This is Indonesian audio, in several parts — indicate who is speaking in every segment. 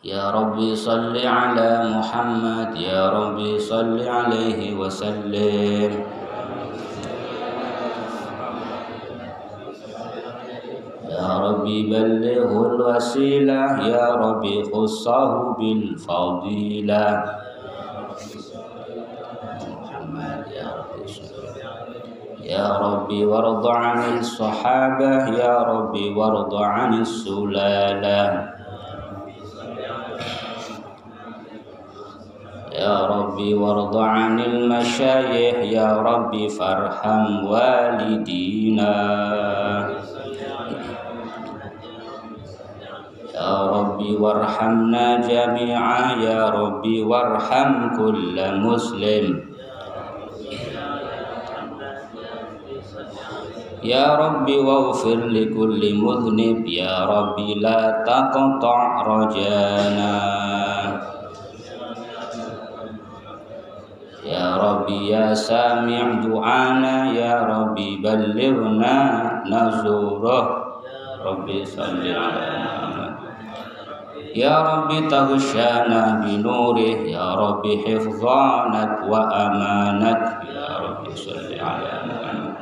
Speaker 1: يا ربي صل على محمد يا ربي صل عليه وسلم يا ربي بلغه الوسيلة يا ربي خصه بالفضيلة محمد يا ربي يا ربي وارض عن الصحابة يا ربي وارض عن السلالة يا ربي وارض عن المشايخ يا ربي فارحم والدينا يا ربي وارحمنا جميعا يا ربي وارحم كل مسلم يا ربي واغفر لكل مذنب يا ربي لا تقطع رجانا يا ربي يا سامع دعانا يا ربي بلغنا نزوره ربي صل على محمد يا ربي تغشانا بنوره يا ربي حفظانك وأمانك يا ربي صل على محمد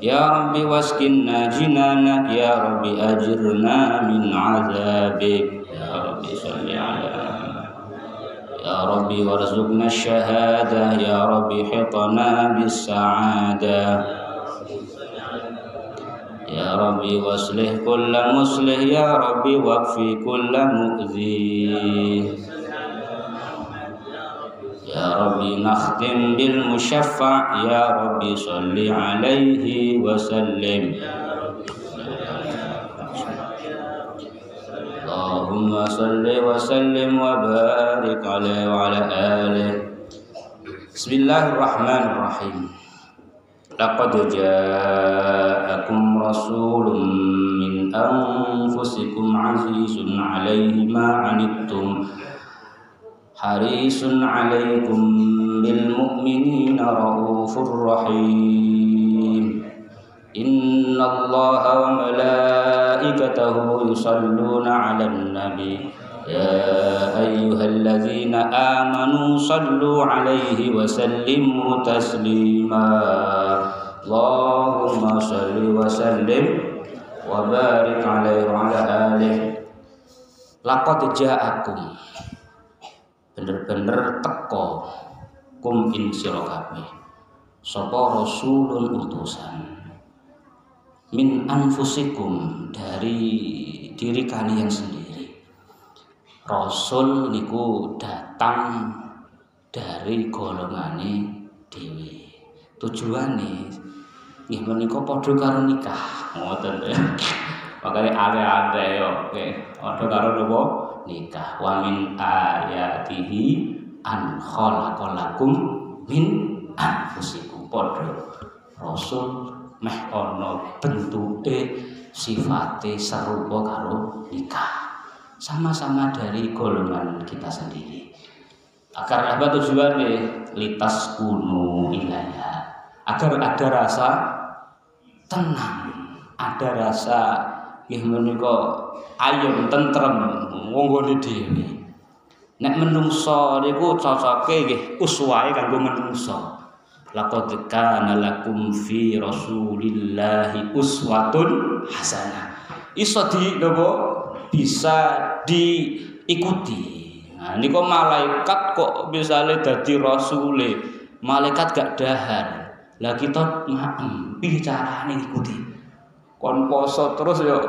Speaker 1: يا ربي واسكننا جنانك يا ربي أجرنا من عذابك يا ربي صل على محمد يا ربي وارزقنا الشهادة يا ربي حطنا بالسعادة يا ربي واصلح كل مصلح يا ربي واكفي كل مؤذي يا ربي نختم بالمشفع يا ربي صل عليه وسلم اللهم صل وسلم وبارك عليه وعلى آله بسم الله الرحمن الرحيم لقد جاءكم رسول من أنفسكم عزيز عليه ما عنتم حريص عليكم بالمؤمنين رؤوف رحيم إن الله وملائكته يصلون على النبي يا أيها الذين آمنوا صلوا عليه وسلموا تسليما اللهم صل وسلم وبارك عليه وعلى آله لقد جاءكم bener-bener teko kum ing sira kabeh sapa rasulun utusan min anfusikum dari diri kalian sendiri. Rasul niku datang dari golongane dhewe. Tujuane nggih menika padha karo nikah. Ngoten ya. Makane ade-ade yo padha karo napa nikah. Wa min ayatihi an khalaqalakum min anfusikum. Padha Rasul meh ana bentuke sifate serupa karo nikah, sama-sama dari golongan kita sendiri. Agar apa tujuannya? Litas kunu ilaya, agar ada rasa tenang, ada rasa nggih menika ayem tentrem nggone dhewe. Nek menungso niku cocoke nggih uswahe kanggo menungso. Laqad kana lakum fi rasulillahi uswatun hasanah. Iso bisa diikuti. Nah, niku malaikat kok misale dadi rasule, malaikat gak dahar. Lah kita piye carane ngikuti? Kon poso terus yo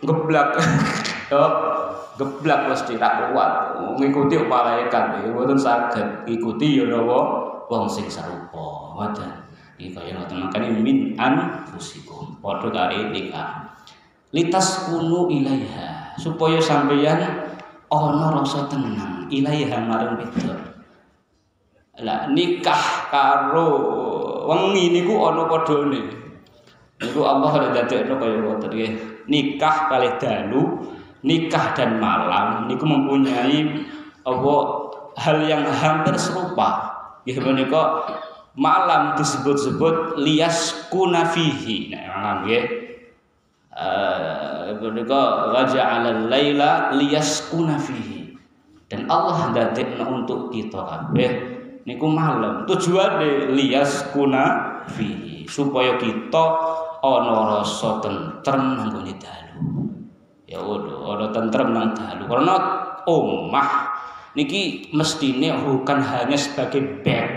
Speaker 1: geblak. Yo geblak mesti ra kuat. Ngikuti malaikat iki mboten saged ikuti yo napa wong sing sarupa. Wadah iki kaya ngoten makane min anfusikum padha karo nikah litas kunu ilaiha supaya sampeyan ana rasa tenang ilaiha marang wedok. Lah nikah karo wengi niku ana padane niku Allah dadekno kaya ngoten nggih. Nikah kalih dalu, nikah dan malam niku mempunyai hal yang hampir serupa. Nggih menika malam disebut-sebut liyaskuna fihi. Nah, nggih. Berikut waja'alal laila liyaskuna fihi. Dan Allah ndadekno untuk kita kabeh niku malam. Tujuane liyaskuna fihi, supaya kita ana rasa tentrem nang gone dalu. Ya ana tentrem nang dalu. Karena omah niki mestine bukan hanya sebagai bed,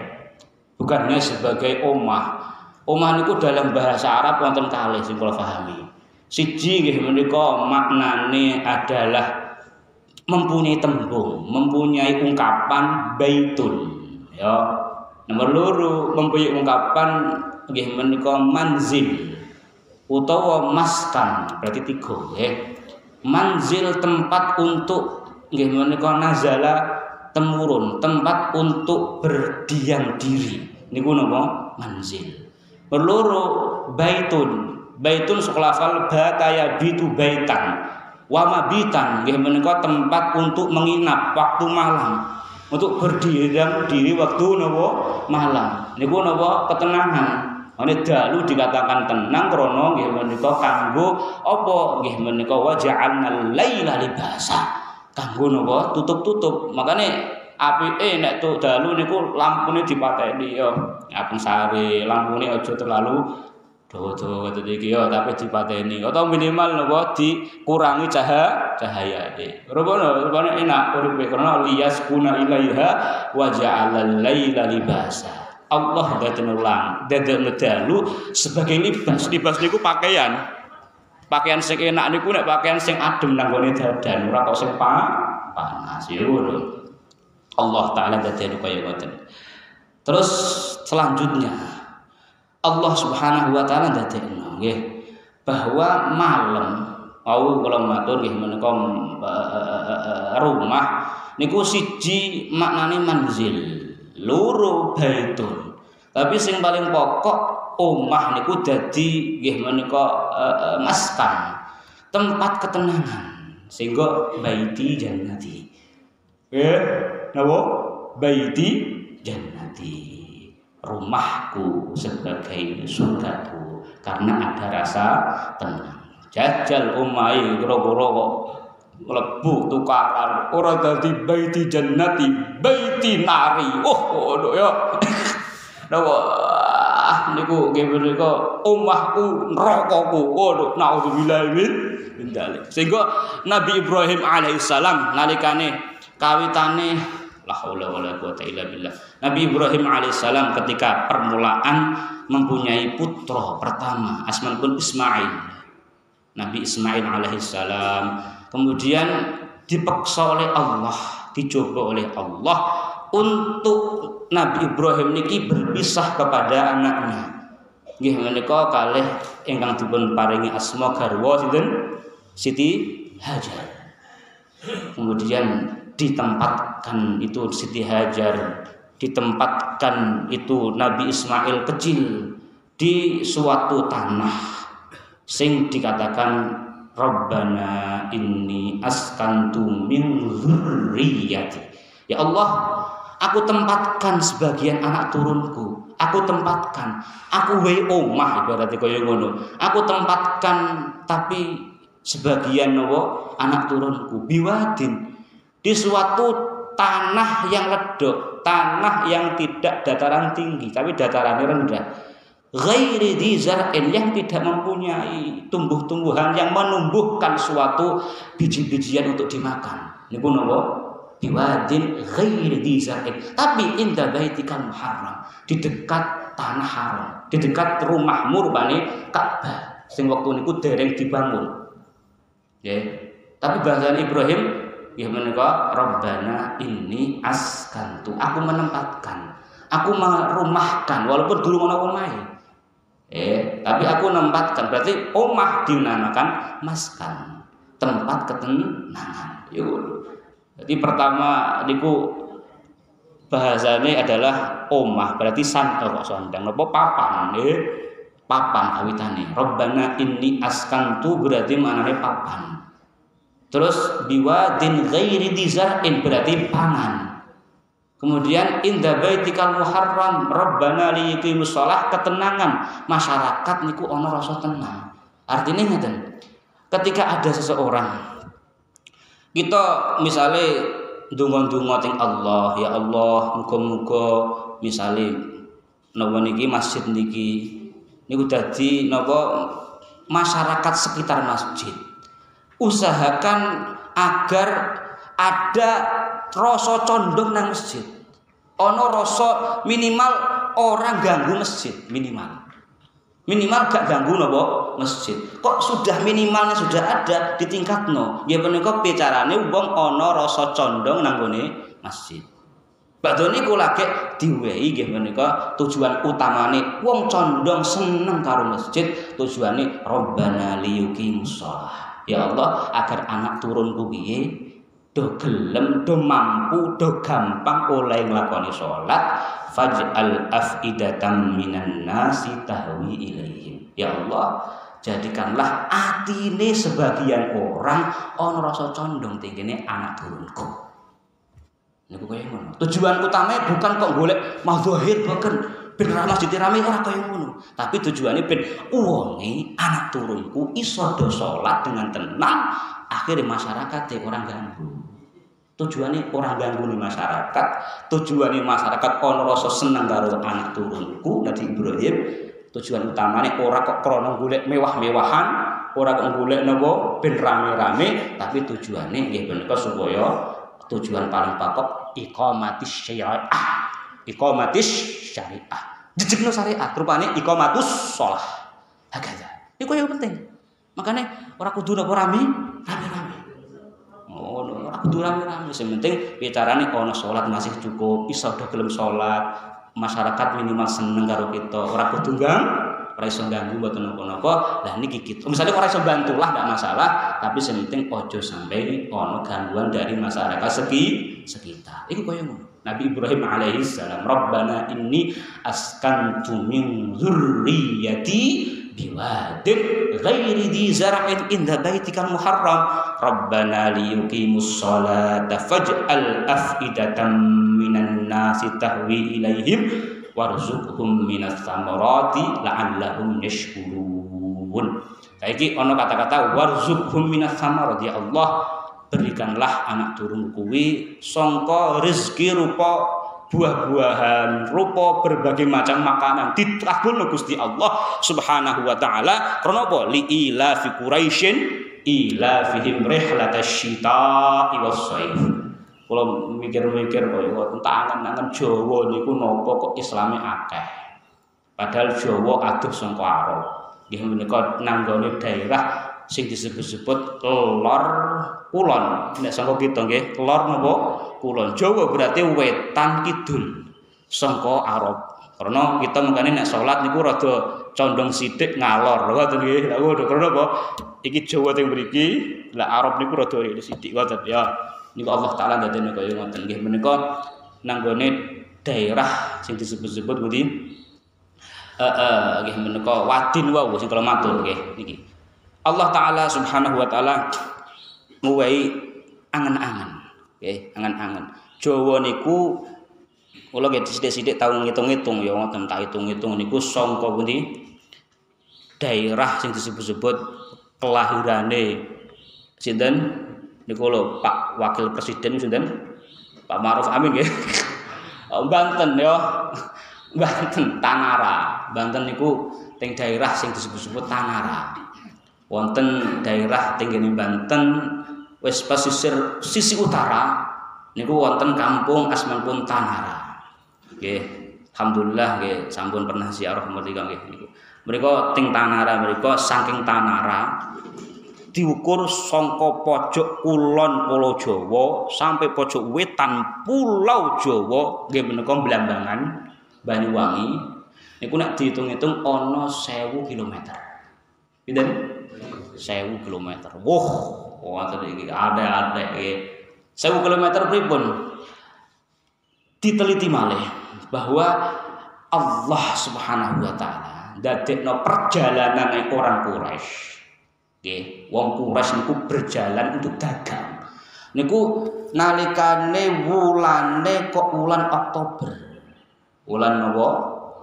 Speaker 1: bukan hanya sebagai omah. Omah niku dalam bahasa Arab wonten kalih sing kula pahami. Siji nggih menika maknane adalah mempunyai tembung, mempunyai ungkapan baitun, ya. Nomor loro mempunyai ungkapan nggih menika manzil utawa maskan, berarti tiga nggih. Manzil tempat untuk nggih menika nazala temurun, tempat untuk berdiam diri. Niku napa? Manzil. Loro baitun. Baitun sekolafal bata yabitu baitan. Wa mabitan nggih menika tempat untuk menginap waktu malam, untuk berdiam diri waktu napa malam. Niku napa ketenangan. Ane dalu dikatakan tenang krana nggih menika kanggo apa nggih menika waja'alnal laila libasa. Kanggo napa tutup-tutup. Makane apike nek tuk dalu niku lampune dipateni ya. Apun sare lampune aja terlalu dawa-dawa kata iki ya, tapi dipateni atau minimal napa dikurangi cahayane. Rupane enak uripe karena liyaskuna ilaiha wa ja'alal laila libasa. Allah dadekno dalu sebagai libas. Libas niku pakaian. Pakaian sing enak niku nek pakaian sing adem nang gone dadan, ora kok sing panas. Ya ngono. Allah taala dadekno kaya ngoten. Terus selanjutnya Allah Subhanahu wa taala ndadekno nggih bahwa malam au kula matur nggih menika rumah niku siji maknane manzil, loro baitun. Tapi sing paling pokok omah niku dadi nggih menika maskan, tempat ketenangan. Sehingga baiti jannati. Napa? Baiti jannati. Rumahku sebagai surgaku karena ada rasa tenang. Jajal omahe kira-kira kok mlebu tukaran ora dadi baiti jannati, baiti nari. Ngono ya. Napa niku nggih menika omahku nerakaku. Ngono naudzubillahi min dzalik. Sehingga Nabi Ibrahim alaihissalam nalikane kawitane la haula wala quwata illa billah. Nabi Ibrahim alaihissalam ketika permulaan mempunyai putra pertama asmanipun Ismail. Nabi Ismail alaihissalam kemudian dipaksa oleh Allah, dicoba oleh Allah untuk Nabi Ibrahim niki berpisah kepada anaknya. Nggih menika kalih ingkang dipun paringi asma garwa sinten? Siti Hajar. Kemudian ditempatkan itu Siti Hajar, ditempatkan itu Nabi Ismail kecil di suatu tanah sing dikatakan Rabbana inni askantu min dzurriyyati. Ya Allah, aku tempatkan sebagian anak turunku, aku tempatkan, aku wae omah ibaratnya kaya ngono. Aku tempatkan tapi sebagian nopo anak turunku biwadin di suatu tanah yang ledok, tanah yang tidak dataran tinggi tapi datarannya rendah. Ghairi dzar'in, yang tidak mempunyai tumbuh-tumbuhan yang menumbuhkan suatu biji-bijian untuk dimakan. Niku napa? Biwadin ghairi dzar'in, tapi inda baitikal muharram, di dekat tanah haram, di dekat rumahmu rupane Ka'bah sing wektu niku dereng dibangun. Ya. Tapi bahasa Ibrahim ya menika Rabbana inni askantu, aku menempatkan, aku merumahkan walaupun dulu ana omahe. Tapi aku menempatkan, berarti omah dinamakan maskan, tempat ketenangan. Jadi pertama niku bahasane adalah omah, berarti sandang kok sandang napa papan papan kawitane. Rabbana inni askantu berarti maknane papan. Terus biwadin ghairi dzar'in berarti pangan. Kemudian inda baitikal muharram Rabbana liqimus shalah, ketenangan. Masyarakat niku ana rasa tenang. Artinya ngeten. Ketika ada seseorang kita misalnya ndonga-ndonga teng Allah, ya Allah, muga-muga misalnya napa niki masjid niki niku dadi napa masyarakat sekitar masjid. Usahakan agar ada rasa condong nang masjid. Ono rasa minimal orang ganggu masjid, minimal gak ganggu napa masjid. Kok sudah minimalnya sudah ada di tingkatno. Ya menika bicarane wong ana rasa condong nang gone masjid. Badhe niku lagi diwehi nggih menika tujuan utamane wong condong seneng karo masjid, tujuane Rabbana liyuqimus shalah. Ya Allah, agar anak turunku piye do gelem, do mampu, do gampang oleh nglakoni salat. Faj'al af'idatam minan nasi tahwi ilaihim. Ya Allah, jadikanlah atine sebagian orang ana rasa condong tingkene anak turunku. Niku kaya ngono. Tujuan utama bukan kok golek mazahir bukan ben masjid rame ora kaya ngono. Tapi tujuane ben wonge anak turunku iso do salat dengan tenang, akhirnya masyarakat orang ganggu. Tujuannya orang ganggu nih masyarakat, tujuannya masyarakat ono rasa seneng karo anak turunku Nabi Ibrahim. Tujuan utamanya orang kok krono golek mewah-mewahan, orang kok golek nopo ben rame-rame, tapi tujuannya nggih menika supaya tujuan paling pokok iqamatis syariah. Iqamatis syariah. Jejegno syariat rupane iqamatus shalah. Hakada. Iku yang penting. Makanya orang kudu nopo rame-rame. Oh, aku rame-rame. Yang penting bicarane ono salat masih cukup, iso do gelem salat, masyarakat minimal seneng karo kita. Ora kudu ora iso ganggu mboten napa-napa. Lah niki kita. Misalnya ora iso bantu lah enggak masalah, tapi yang penting ojo sampai ono gangguan dari masyarakat sekitar. Iku koyo ngono. Nabi Ibrahim alaihi salam, Rabbana inni askantu min dzurriyyati biwadin ghairi dzi zar'in inda baitikal muharram Rabbana liyuqimus sholata faj'al af'idatan minan nasi tahwi ilaihim warzuqhum minas thamarati la'allahum yashkurun. Saiki ana kata-kata warzuqhum minas thamarati. Ya Allah, berikanlah anak turun kuwi sangka rezeki rupa buah-buahan, rupa berbagai macam makanan ditrabulno Gusti Allah Subhanahu wa taala. Karena apa? Li ila fi Quraisyin ila fihim rihlatash shita'i was-shaif. Kalau mikir-mikir kaya tangan-tangan Jawa niku napa kok Islame akeh. Padahal Jawa adoh saka Arab. Nggih menika nanggone daerah sing disebut-sebut lor kulon. Nek saka kita nggih, lor napa? Kulon. Jawa berarti wetan kidul saka Arab. Karena kita mengkane nek salat niku rada condong sithik ngalor. Ngoten nggih. Lha ngono karena apa? Iki Jawa teng mriki, lah Arab niku rada sithik ngoten ya. Niku Allah taala ndadekne kaya ngoten nggih menika nanggone daerah sing disebut-sebut nggih nggih menika wadin wau sing kala matur nggih niki. Allah taala Subhanahu wa taala nguwahi angen-angen. Nggih, angen-angen. Jawa niku kula nggih sithik-sithik tau ngitung-ngitung ya ngoten tak hitung-hitung niku sangka pundi daerah sing disebut-sebut kelahirane sinten niku lho Pak Wakil Presiden sinten Pak Ma'ruf Amin nggih. Banten ya. Banten Tanara. Banten niku teng daerah sing disebut-sebut Tanara. Wonten daerah tenggene Banten wis pesisir sisi utara niku wonten kampung asmanipun Tanara. Nggih, alhamdulillah nggih sampun pernah ziarah mriki nggih niku. Mriko teng Tanara mriko saking Tanara diukur saka pojok kulon Pulau Jawa sampai pojok wetan Pulau Jawa nggih menika Blambangan Banyuwangi niku nek dihitung-hitung ana 1000 km. Pinten? 1000 km. Wah, wonten iki ada nggih. 1000 km pripun? Diteliti malih bahwa Allah Subhanahu wa taala ndadekno perjalanan orang Quraisy. Nggih, wong Quraisy niku berjalan untuk dagang. Niku nalikane wulane kok wulan Oktober. Wulan napa?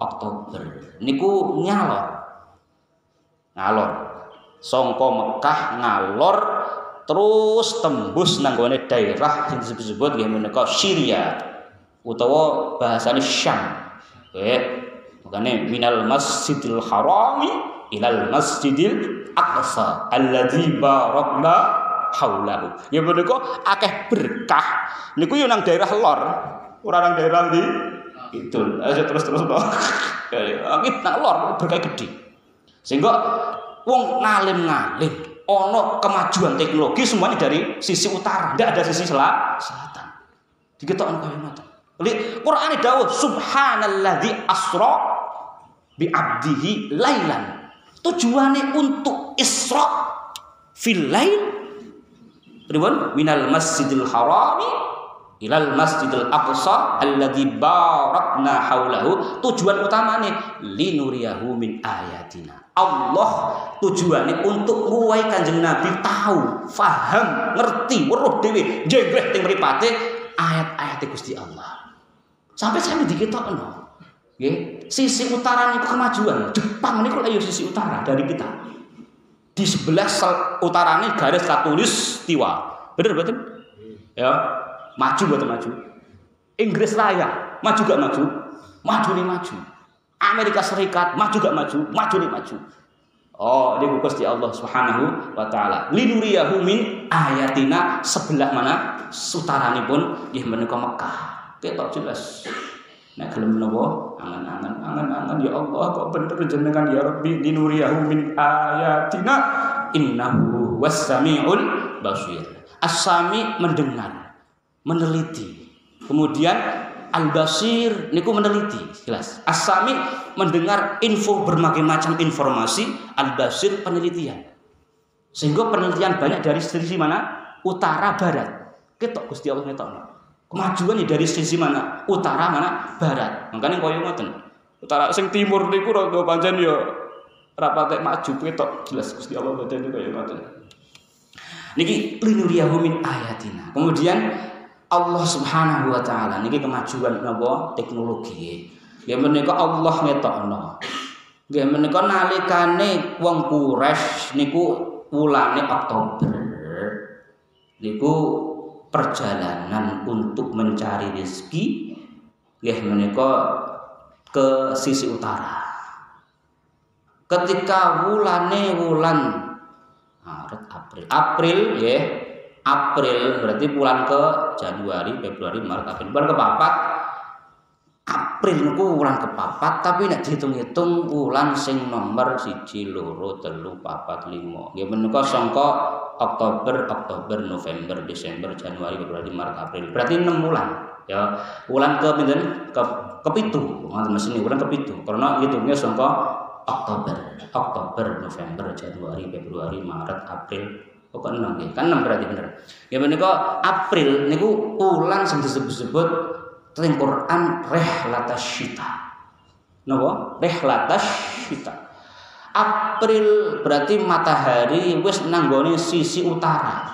Speaker 1: Oktober. Niku ngalor. Sangka Mekah ngalor terus tembus nang gone daerah sing disebut nggih menika Syria utawa bahasane Syam. Makane minal Masjidil Harami ilal Masjidil Aqsa alladzi barakna haulahu. Ya menika akeh berkah niku yo nang daerah lor, ora nang daerah ndi kidul. Aja terus-terus to. Kita lor berkah gede. Sehingga wong ngalim-ngalim ono kemajuan teknologi semuanya dari sisi utara, tidak ada sisi selatan. Diketokno kaya ngoten. Qur'ane dawuh subhanalladzi asra bi 'abdihi lailan. Tujuane untuk Isra fil lail pripun minal masjidil harami ilal masjidil aqsa alladzi barakna haulahu. Tujuan utamane linuriyahu min ayatina. Allah tujuannya untuk nguwai Kanjeng Nabi tahu, faham, ngerti, weruh dhewe, jenggreh teng mripate ayat-ayat Gusti Allah. Sampai diketokno. Nggih, sisi utara niku kemajuan. Jepang niku ayo sisi utara dari kita. Di sebelah utarane garis khatulistiwa. Bener betul? Ya, maju boten maju. Inggris Raya, maju gak maju? Maju nih maju. Amerika Serikat maju gak maju? Maju nih maju. Oh, ini Gusti Allah Subhanahu wa taala. Linuriyahu min ayatina sebelah mana? Sutaranipun nggih menika Mekah. Ketok jelas. Nek gelem menapa? Angan-angan ya Allah kok bener jenengan ya Rabbi linuriyahu min ayatina innahu was-sami'ul basir. As-sami mendengar, meneliti. Kemudian Al-Basir niku meneliti, jelas. As-Sami mendengar info berbagai macam informasi, Al-Basir penelitian. Sehingga penelitian banyak dari sisi mana? Utara barat. Ketok Gusti Allah ngetokno. Kemajuan dari sisi mana? Utara mana? Barat. Makane koyo ngoten. Utara sing timur niku rada pancen ya ora patek maju ketok jelas Gusti Allah badane koyo ngoten. Niki linuriyahu min ayatina. Kemudian Allah Subhanahu wa taala niki kemajuan napa teknologi. Nggih menika Allah ngetokno. Nggih menika nalikane wong Quraisy niku wulane Oktober. Niku perjalanan untuk mencari rezeki nggih menika ke sisi utara. Ketika wulan Maret, April ya. April berarti bulan ke Januari, Februari, Maret, April. Bulan kepapat. April niku bulan kepapat, tapi nek dihitung-hitung bulan sing nomor 1, 2, 3, 4, 5. Nggih menika sangka Oktober, November, Desember, Januari, Februari, Maret, April. Berarti 6 bulan. Ya, bulan ke pinten? Kepitu. Ngoten mesine bulan kepitu. Karena hitungnya sangka Oktober, November, Januari, Februari, Maret, April. Pokok 6 nggih. Kan 6 berarti bener. Ya menika April niku wulan sing disebut teng Quran rehlatas syita. Napa? Rehlatas syita. April berarti matahari wis nanggone sisi utara.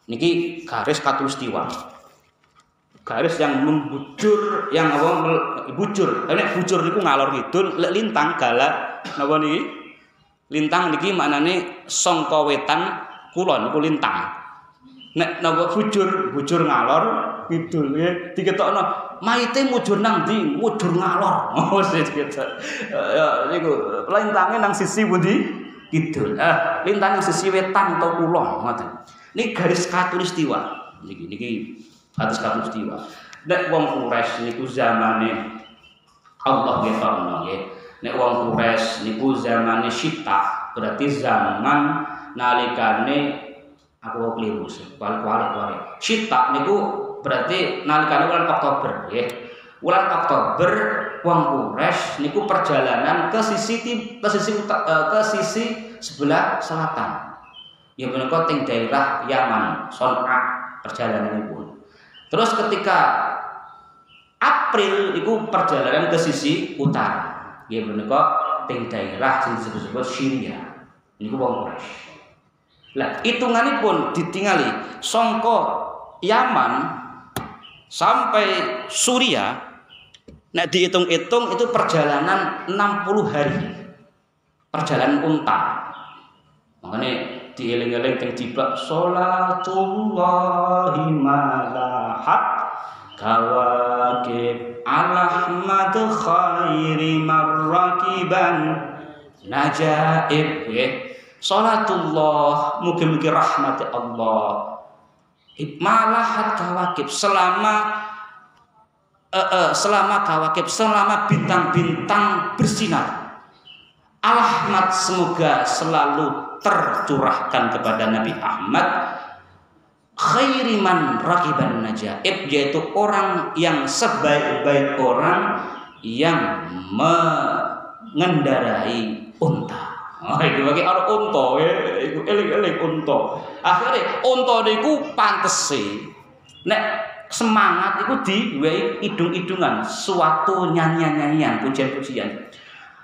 Speaker 1: Niki garis khatulistiwa. Garis yang membujur, yang bujur. Nek bujur niku ngalor kidul, lek lintang galak napa niki? Lintang niki maknane sangka wetan kulon niku lintang. Nek napa bujur ngalor kidul nggih diketokno maite mujur nang ndi? Mujur ngalor. Oh diketok. Ya niku lintange nang sisi pundi? Kidul. Lintang nang sisi wetan atau kulon ngoten. Niki garis khatulistiwa. Niki garis khatulistiwa. Nek wong Quraisy niku zamane Allah ngetokno nggih. Nek wong Quraisy niku zamane Syita, berarti zaman nalikane aku keliru kuali. Syita niku berarti nalikane bulan Oktober nggih. Bulan Oktober wong Quraisy niku perjalanan ke sisi sebelah selatan. Ya menika teng daerah Yaman, Son'a perjalananipun. Terus ketika April niku perjalanan ke sisi utara. Ya menika teng daerah sing disebut Syria. Niku wong Quraisy. Lah hitunganipun ditingali sangka Yaman sampai Suria. Nek dihitung-hitung itu perjalanan 60 hari. Perjalanan unta. Makanya dieling-eling teng dibak salatullahi malahat kawakib alahmad khairi marrakiban najaib ya. Salatullah mugi-mugi rahmat Allah malahat kawakib selama kawakib selama bintang-bintang bersinar. Al-Ahmad semoga selalu tercurahkan kepada Nabi Ahmad khairiman rakiban najaib, yaitu orang yang sebaik-baik orang yang mengendarai unta. Oh, itu bagi orang unta, itu eling-eling unta. Akhirnya unta niku pantese nek semangat itu diwehi idung-idungan, suatu nyanyian-nyanyian, pujian-pujian.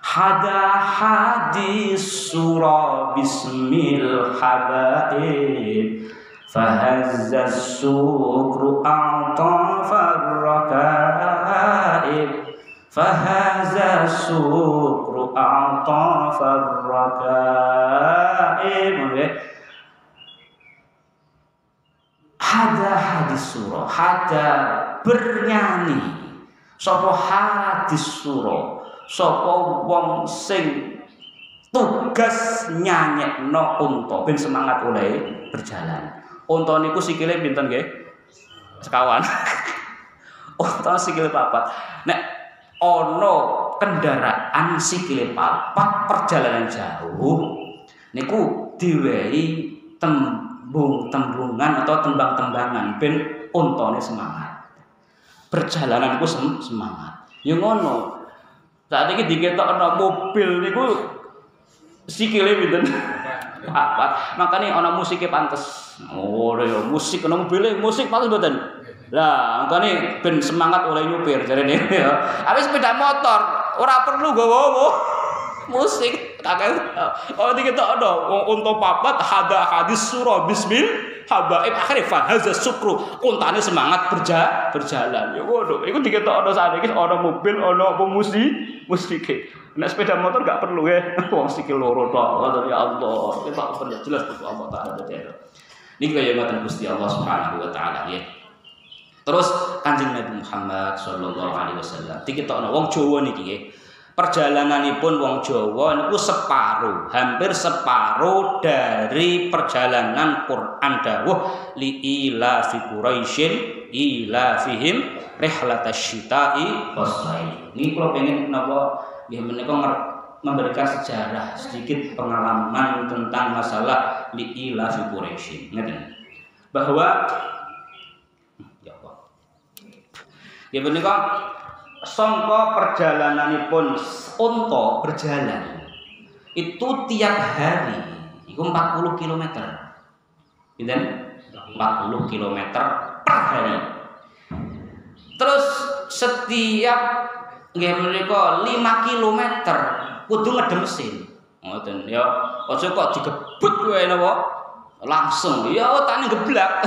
Speaker 1: Hada hadis surah bismil habaib fahazza sukru a'tafar rakaib fahazza sukru a'tafar rakaib. Hada hadis surah, hada bernyanyi sapa hadis surah, sapa wong sing tugas nyanyekno unta ben semangat oleh berjalan. Unta niku sikile pinten nggih? Sekawan. Unta sikile papat. Nek ana kendaraan sikile papat perjalanan jauh niku diwehi tembungan atau tembang-tembangan ben untane semangat. Perjalanan ku semangat. Ya ngono. Saat ini diketokno mobil niku sikile pinten? Papat. Makane ana musike pantes. Oh ya musik ana mobile musik pantes mboten. Lah, makane ben semangat oleh nyupir jarene ya. Habis sepeda motor ora perlu gowo musik. Oh diketokno unta papat hada hadis surah bismil habaib akhire fahaza sukru untane semangat berjalan. Ya ngono. Iku diketokno sakniki ana mobil ana apa musike. Nek sepeda motor gak perlu ya, wong sikil loro tok. Ya Allah, kita perlu jelas betul Allah Taala dadi. Niki kaya ngoten Gusti Allah Subhanahu wa taala ya. Terus Kanjeng Nabi Muhammad sallallahu alaihi wasallam diketokno wong Jawa niki nggih. Perjalananipun wong Jawa niku hampir separuh dari perjalanan Quran dawuh li ila fi Quraisyin ila fihim rihlatasyita'i was-sayf. Niki kula pengen napa nggih menika memberikan sejarah sedikit pengalaman tentang masalah li ila fi Quraisyin. Ngeten. Bahwa ya Allah. Ya menika sangka perjalananipun unta berjalan itu tiap hari itu 40 km. Pinten? 40 km per hari. Terus setiap nggih menika 5 km kudu ngedem mesin. Ngoten ya. Aja kok digebut wae napa? Langsung ya tane geblak.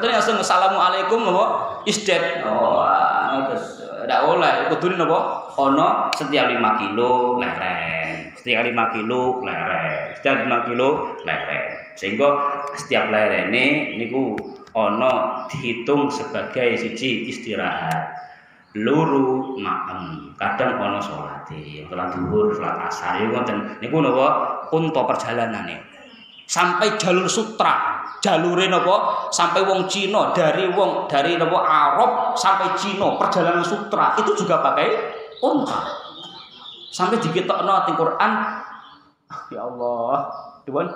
Speaker 1: Terus langsung assalamualaikum napa? Isdet. Oh, terus ndak oleh kudu napa? Ana setiap 5 kilo lereng. Setiap 5 kilo lereng. Setiap 5 kilo lereng. Sehingga setiap lerene niku ana dihitung sebagai siji istirahat. Loro maem. Kadang ana salate, salat zuhur, salat asar ya ngoten. Niku napa? Unta perjalanane. Sampai jalur sutra, jalure napa sampai wong Cina dari napa Arab sampai Cina perjalanan sutra itu juga pakai unta. Sampai diketokno teng Quran ya Allah, Tuhan.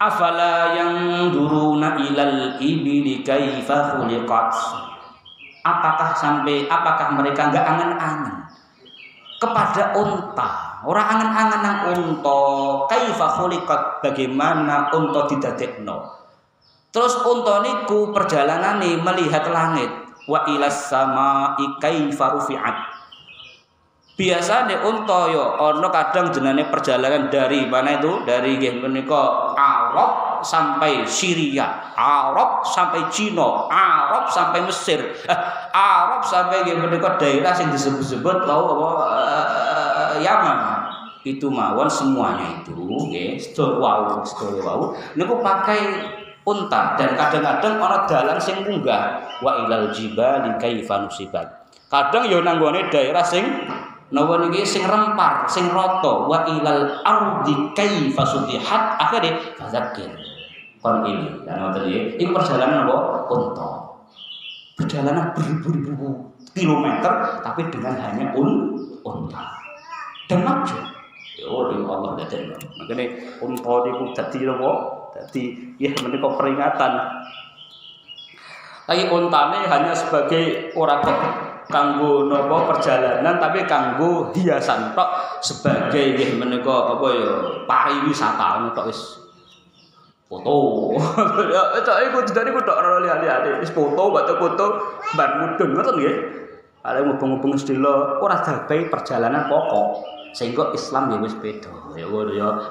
Speaker 1: Afala yanzuruna ilal ibili kaifa khuliqat. Apakah mereka enggak angen-angen kepada unta? Ora angen-angen nang unta, kaifa khuliqat, bagaimana unta didadekno. Terus unta niku perjalanane melihat langit, wa ilas samai kaifa rufi'at. Biasane unta yo ana kadang jenenge perjalanan dari mana itu? Dari nggih menika Arab sampai Syria, Arab sampai Cina, Arab sampai Mesir, Arab sampai nggih menika daerah sing disebut-sebut Yaman. itu mawon semuanya itu nggih sedaya wau niku pakai unta dan kadang-kadang ana dalan sing munggah wa ilal jibali kaifa nusibat. Kadang ya nanggone daerah sing napa niki sing rempar, sing rata wa ilal ardi kaifa sudihat akhire fadzakir. Kon ini lan ngoten nggih. Iki perjalanan apa? Unta. Perjalanan beribu-ribu kilometer tapi dengan hanya unta. Dan maju. Oh, dengan Allah dadekno. Makane unta niku dadi apa? Dadi ya menika peringatan. Tapi untane hanya sebagai ora kok kanggo napa perjalanan tapi kanggo hiasan tok sebagai nggih menika apa ya pariwisata ngono tok wis foto. Ya tok iku dadi ku tok ora lihat-lihat wis foto bar mudun ngoten nggih. Arek ngubung-ngubung sedelo ora dabai perjalanan pokok. Sehingga Islam ya wis beda. Ya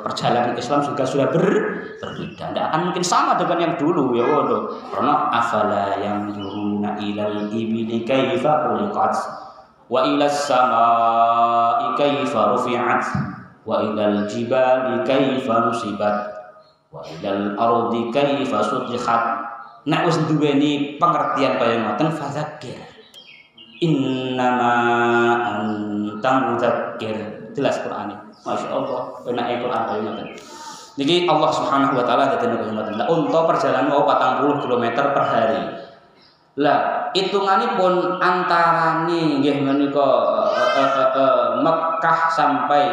Speaker 1: perjalanan Islam juga sudah berbeda. Tidak akan mungkin sama dengan yang dulu ya waduh. Karena afala yang yuruna ilal ibili kaifa khuliqat wa ilas samaa'i kaifa rufi'at wa ilal jibali kaifa nusibat wa ilal ardi kaifa sutihat. Nek wis duweni pengertian kaya ngoten fadzakir. Innama anta mudzakir. Jelas Qur'an ini. Masya Allah, enake Qur'an kaya ngoten. Niki Allah Subhanahu wa taala dadekno kaya ngoten. Lah unta perjalanan 40 km per hari. Lah hitunganipun antarane nggih menika Mekkah sampai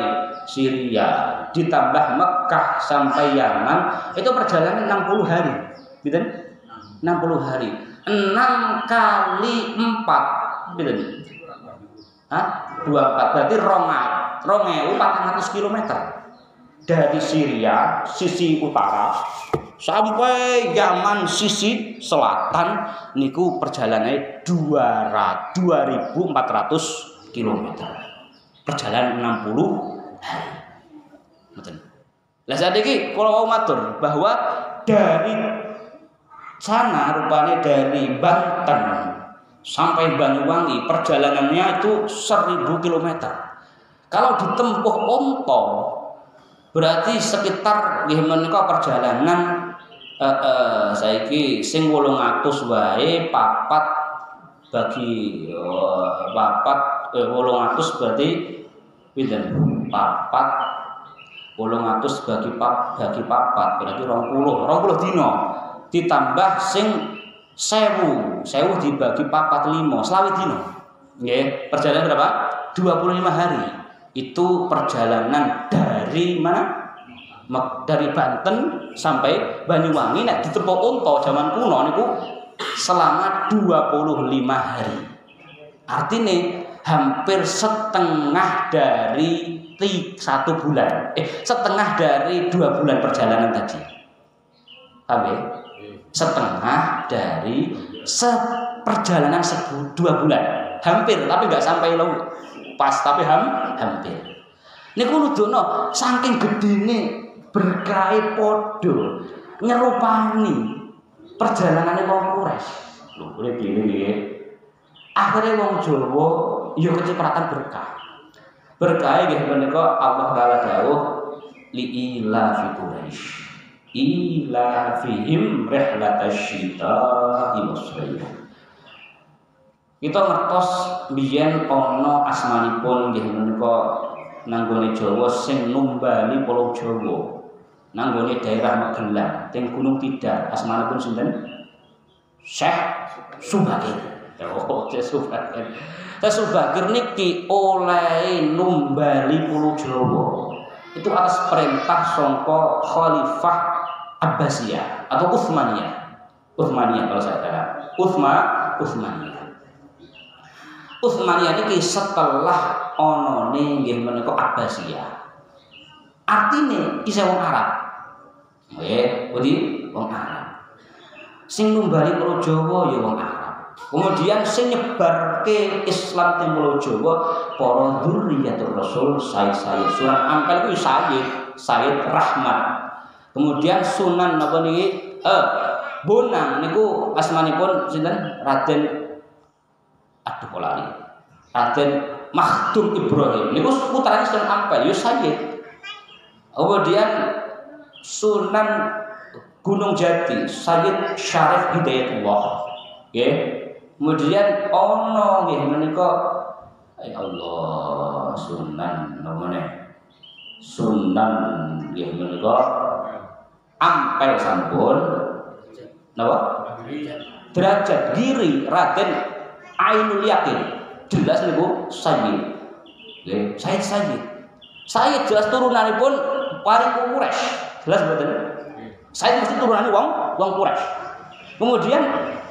Speaker 1: Syria ditambah Mekkah sampai Yaman itu perjalanan 60 hari. Gitu? 60 hari. 6 kali 4 gitu. Hah? 24 berarti 2.400 km dari Syria sisi utara sampai Yaman sisi selatan niku perjalanannya 2.400 km. Perjalanan 60 hari. Betul. Lah saiki kula matur bahwa dari sana rupanya dari Banten sampai Banyuwangi perjalanannya itu 1.000 km. Kalau ditempuh onto berarti sekitar nggih menika perjalanan saiki sing 800 wae papat bagi papat 800 berarti pinten? Papat 800 bagi papat berarti 20 dina ditambah sing 1000 dibagi papat 5 selawe dina. Nggih, perjalanan berapa? 25 hari. Itu perjalanan dari mana? Dari Banten sampai Banyuwangi nek ditempuh unta zaman kuno niku selama 25 hari. Artinya hampir setengah dari 1 bulan. Setengah dari 2 bulan perjalanan tadi. Paham ya? Setengah dari perjalanan 2 bulan. Hampir tapi enggak sampai lo pas tapi hampir. Niku nuduhno saking gedene berkahe padha nyerupani perjalanane wong Quraisy. Lho, kene dhewe nggih. Akhire wong Jawa ya kecipratan berkah. Berkah nggih menika Allah Taala dawuh li ila fi Quraisy. Ila fihim rihlatasyita'i was-sayf. Kita ngertos biyen ana asmanipun nggih menika nanggone Jawa sing numbali Pulau Jawa. Nanggone daerah Magelang, teng Gunung Tidar, asmanipun sinten? Syekh Subakir. Oh, Syekh Subakir. Syekh Subakir niki oleh numbali Pulau Jawa. Itu atas perintah sangka Khalifah Abbasiyah atau Utsmaniyah. Utsmaniyah kalau saya katakan. Utsmaniyah. Utsmaniyah niki setelah onone nggih menika Abbasiyah. Artine isih wong Arab. Nggih, pundi wong Arab. Sing numbali Pulau Jawa ya wong Arab. Kemudian sing nyebarke Islam teng Pulau Jawa para dzurriyyatur Rasul Sayyid Sunan Ampel kuwi Sayyid Rahmat. Kemudian Sunan napa niki Bonang niku asmanipun sinten? Raden Raden Makhdum Ibrahim niku putrane Sunan Ampel ya Sayyid Kemudian Sunan Gunung Jati Sayyid Syarif Hidayatullah. Nggih. Kemudian ana nggih menika ya Allah Sunan namanya Sunan nggih menika Ampel sampun napa? Derajat Giri Raden Ainul Yakin. Jelas niku Sayyid. Nggih, Sayyid jelas turunanipun paring Quraisy. Jelas mboten? Sayyid mesti turunane wong Quraisy. Kemudian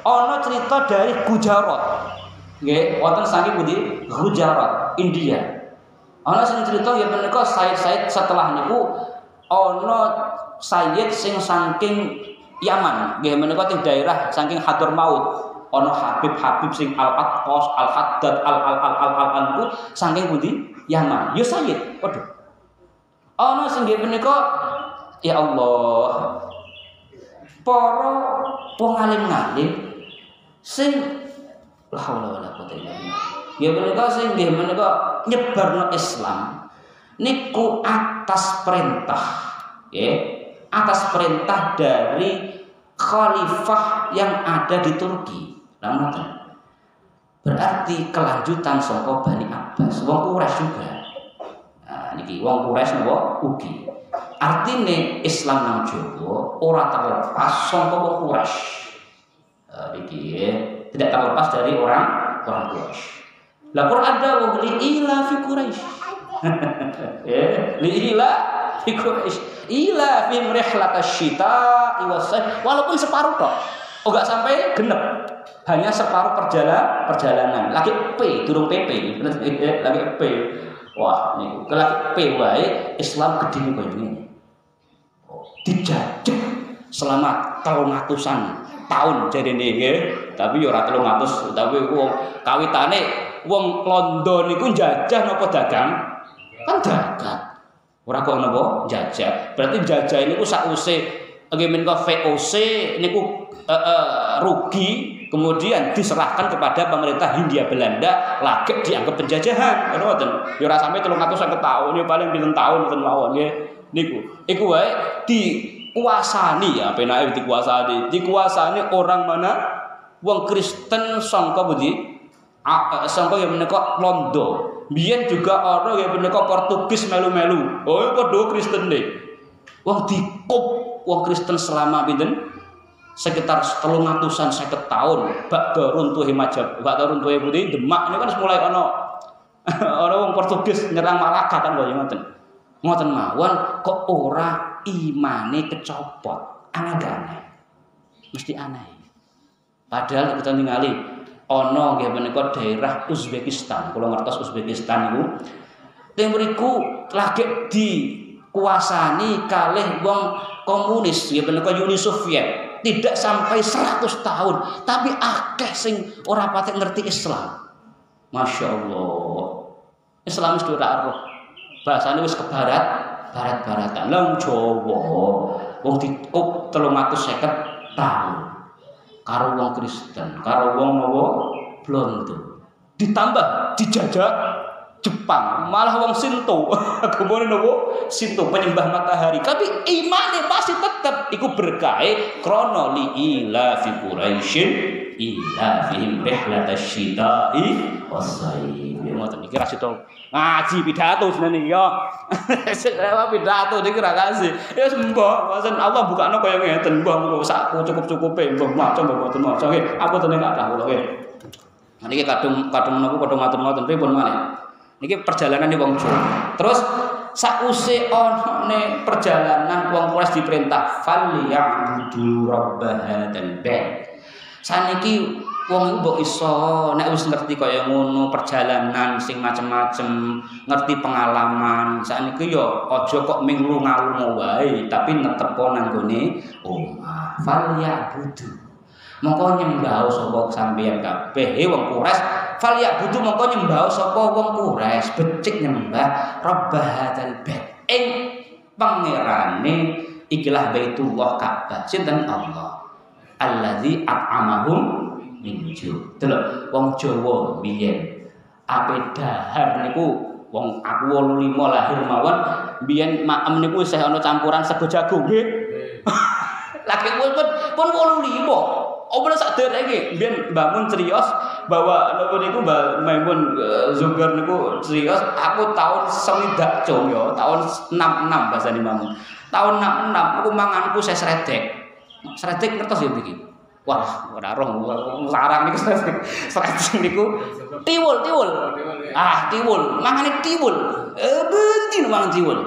Speaker 1: ana cerita dari Gujarat. Nggih, wonten saking pundi? Gujarat, India. Ana sing cerita ya menika Sayyid setelah niku ana Sayyid sing saking Yaman, nggih menika teng daerah saking Hadramaut. Ana Habib sing Al-Atqas, Al-Haddad, Al saking pundi? Yaman. Ya Sayyid. Waduh. Ana sing nggih menika ya Allah. Para wong alim-alim sing la haula wala quwata illa billah. Ya menika sing nggih menika nyebarno Islam niku atas perintah, nggih. Atas perintah dari khalifah yang ada di Turki. Nah, berarti kelanjutan saka Bani Abbas, wong Quraisy juga. Nah, niki wong Quraisy napa ugi. Artine Islam nang Jawa ora terlepas saka wong Quraisy. Niki tidak terlepas dari orang Quraisy. Lah Quran ada wong li ila fi Quraisy. Li ila fi Quraisy. Ila fi rihlatasyita iwasai walaupun separuh kok. Oh enggak sampai genep. Hanya separuh perjalanan. Lagi P durung PP. Lagi P. Wah, niku lagi P wae Islam gedhe koyo ngene. Dijajah selama 300-an tahun jarene nggih. Tapi ya ora 300, tapi wong kawitane wong Londo niku njajah napa dagang? Kan dagang. Ora kok napa jajah. Berarti jajah niku sakwise nggih menika VOC niku rugi kemudian diserahkan kepada pemerintah Hindia Belanda lagi dianggap penjajahan. Ngono mboten. Ya ora sampe 350 tahun, ya paling 7 tahun mboten mawon nggih. Niku. Iku wae dikuasani ya penake dikuasani orang mana? Wong Kristen sangka pundi? Sangka ya menika Londo. Biyen juga ana ya menika Portugis melu-melu. Oh, padha Kristen nih. Wong dikup wong Kristen selama pinten? Sekitar 350 tahun. Bakda runtuhe runtuhe pundi Demak niku kan mulai ana wong Portugis nyerang Malaka kan kaya ngoten. Ngoten mawon kok ora imane kecopot. Aneh-aneh. Mesti aneh. Padahal kita ningali ana nggih menika daerah Uzbekistan. Kula ngertos Uzbekistan niku teng mriku lagi dikuasani kalih wong komunis nggih menika Uni Soviet. Tidak sampai 100 tahun, tapi akeh sing ora patek ngerti Islam. Masya Allah. Islam wis ora roh. Bahasane wis barat-baratan. Lah Jawa wong dikup 350 tahun. Karo wong Kristen, karo wong Nawa Blondo. Ditambah dijajah Jepang, malah wong Sinto. Agamane napa? Sinto, penyembah matahari. Tapi imane masih tetap iku berkahe krana li ila fi Quraisyin ila fihim rihlatasyita'i was-sayf. Ngoten iki ra sito ngaji pidato jenenge ya. Sewa pidato niki ra kasih. Ya sembah, wasen Allah bukakno kaya ngeten, mbah sak cukup-cukupe, mbah maca mbah mboten maca. Nggih, aku tene kathah kula nggih. Niki kadung menapa padha matur ngoten pripun malih. Niki perjalanan di wong Jawa. Terus sakuse onone perjalanan wong Quraisy diperintah falyabudu rabb hadzal bait. Saniki wong iku mbok iso nek wis ngerti kaya ngono perjalanan sing macem-macem, ngerti pengalaman. Saniki yo aja kok ming lunga-lunga wae, tapi netepo nang gone omah. Falyabudu. Mongko nyembah sapa sampeyan kabeh wong Quraisy falyabudu mongko nyembah sapa wong Quraisy becik nyembah rabb hadzal bait ing pangerane ikilah Baitullah Ka'bah sinten Allah allazi at'amahum min ju'. Delok wong Jawa biyen ape dahar niku wong aku 85 lahir mawon biyen maem niku isih ana campuran sego jagung nggih. Lagi pun 85. Apa saderenge biyen bangun serius bahwa napa niku Mbak Maimun Zugar niku serius aku tahun 60 yo, tahun 66 bahasa bangun. Tahun 66 aku manganku saya sredek. Sredek ngertos ya iki. Wah, ora roh larang niku sredek niku tiwul. Ah, tiwul. Mangane tiwul. Bendi mangan tiwul.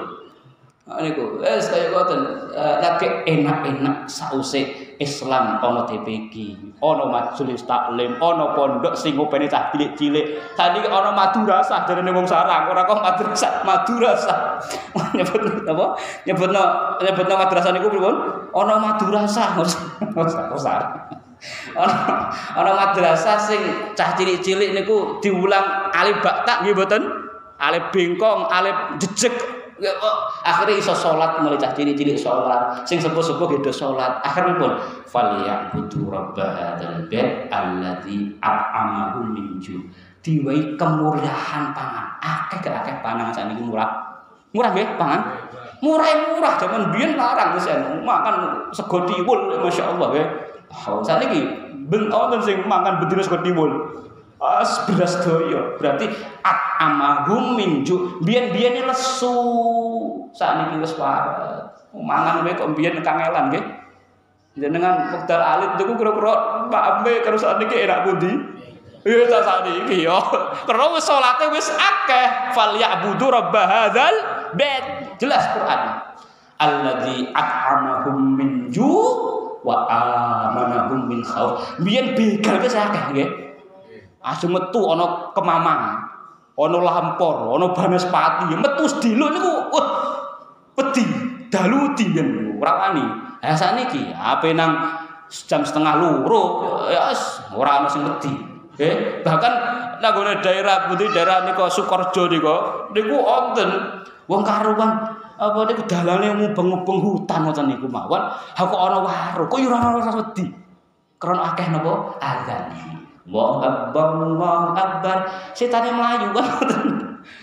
Speaker 1: Niku wis kaya ngoten. Lagi enak-enak sause Islam ana TPG, ana majelis taklim, ana pondok sing opene cah cilik-cilik. Tadi ana madrasah jarene wong sarang, ora kok madrasah. Nyebut apa? Nyebutno madrasah niku pripun? Ana madrasah. Ana madrasah sing cah cilik-cilik niku diulang alif bakta nggih mboten? Alif bengkong, alif jejeg. Akhirnya iso salat mulai cah cilik-cilik salat, sing sepuh-sepuh gitu salat. Akhirnya pun falyabudu rabb hadzal bait alladzi at'amahum min ju'. Diwai kemurahan pangan. Akeh pangan sakniki murah. Murah nggih pangan? Murah jaman biyen larang wis makan sego tiwul masyaallah nggih. Sakniki ben wonten sing mangan bedino sego tiwul. Beras doyo berarti amahum minju biyen lesu sakniki wis waret mangan wae kok biyen kangelan nggih jenengan wekdal alit niku kira-kira Pak Ambe karo sakniki enak pundi ya ta sakniki yo karo wis salate wis akeh falyabudu rabb hadzal bait jelas Quran alladzi at'amahum min ju' wa amanahum min khauf biyen begal wis akeh nggih asu metu ana Kemamang, ana Lampor, ana Banaspati, metu sediluk niku wedi, dalu wedi yen ora wani. Ha sakniki ape nang jam setengah loro ya ora ana sing wedi. Bahkan nang gone daerah pundi daerah nika Sukorejo niku wonten wong karuan apa niku dalane mubeng-mubeng hutan ngoten niku mawon. Ha kok ana warung, kok ora ana wedi. Krana akeh napa azan. Allahu Akbar. Setane mlayu kan.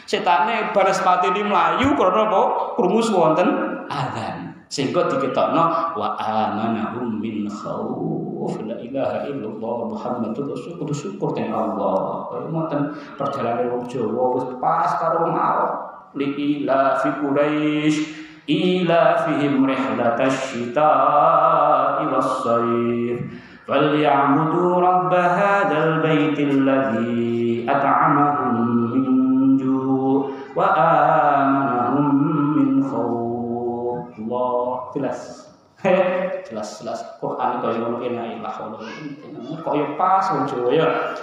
Speaker 1: Setane Banaspati ini mlayu karena apa? Krungu wonten azan. Sehingga diketokno wa amanahum min khauf. La ilaha illallah Muhammadur Rasulullah. Syukur ten Allah. Ngoten perjalanan wong Jawa wis pas karo wong Arab. Li ila fi Quraisy ila fihim rihlatash shita'i was-sayf. فَلْيَعْبُدُوا رَبَّ هَذَا الْبَيْتِ الَّذِي أَطْعَمَهُم مِّن جُوعٍ وَآمَنَهُم مِّن خَوْفٍ. Allah jelas Quran kaya ngono enak kaya pas wong Jawa ya.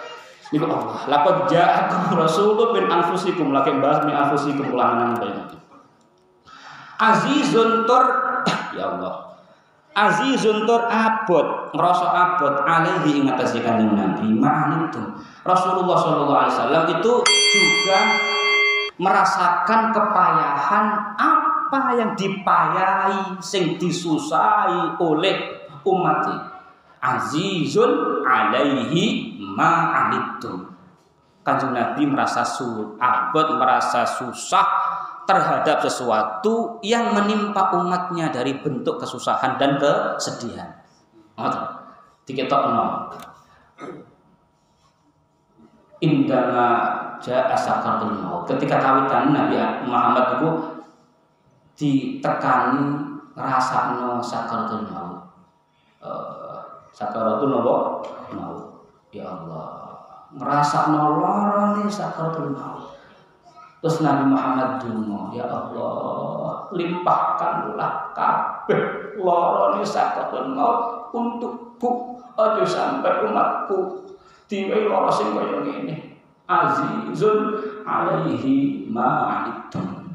Speaker 1: Niku Allah. Laqad ja'akum rasulun min anfusikum laki bahas min anfusikum ulangan kaya. Azizun tur ya Allah. Azizun tur abot, ngerasa abot alaihi ing atase kanjeng Nabi ma'an itu. Rasulullah sallallahu alaihi wasallam itu juga merasakan kepayahan apa yang dipayahi sing disusahi oleh umat. Azizun alaihi ma'an itu. Kanjeng Nabi merasa abot, merasa susah terhadap sesuatu yang menimpa umatnya dari bentuk kesusahan dan kesedihan. Diketokno. Indama ja'a sakaratul maut. Ketika kawitan Nabi Muhammad itu ditekani rasakno sakaratul maut. Sakaratul maut. Ya Allah. Ngrasakno larane sakaratul maut. Terus Nabi Muhammad dungo, ya Allah, limpahkanlah kabeh lorone sakaratul maut untukku, aja sampai umatku diwehi lara sing kaya ngene. Azizun alaihi ma'anitum.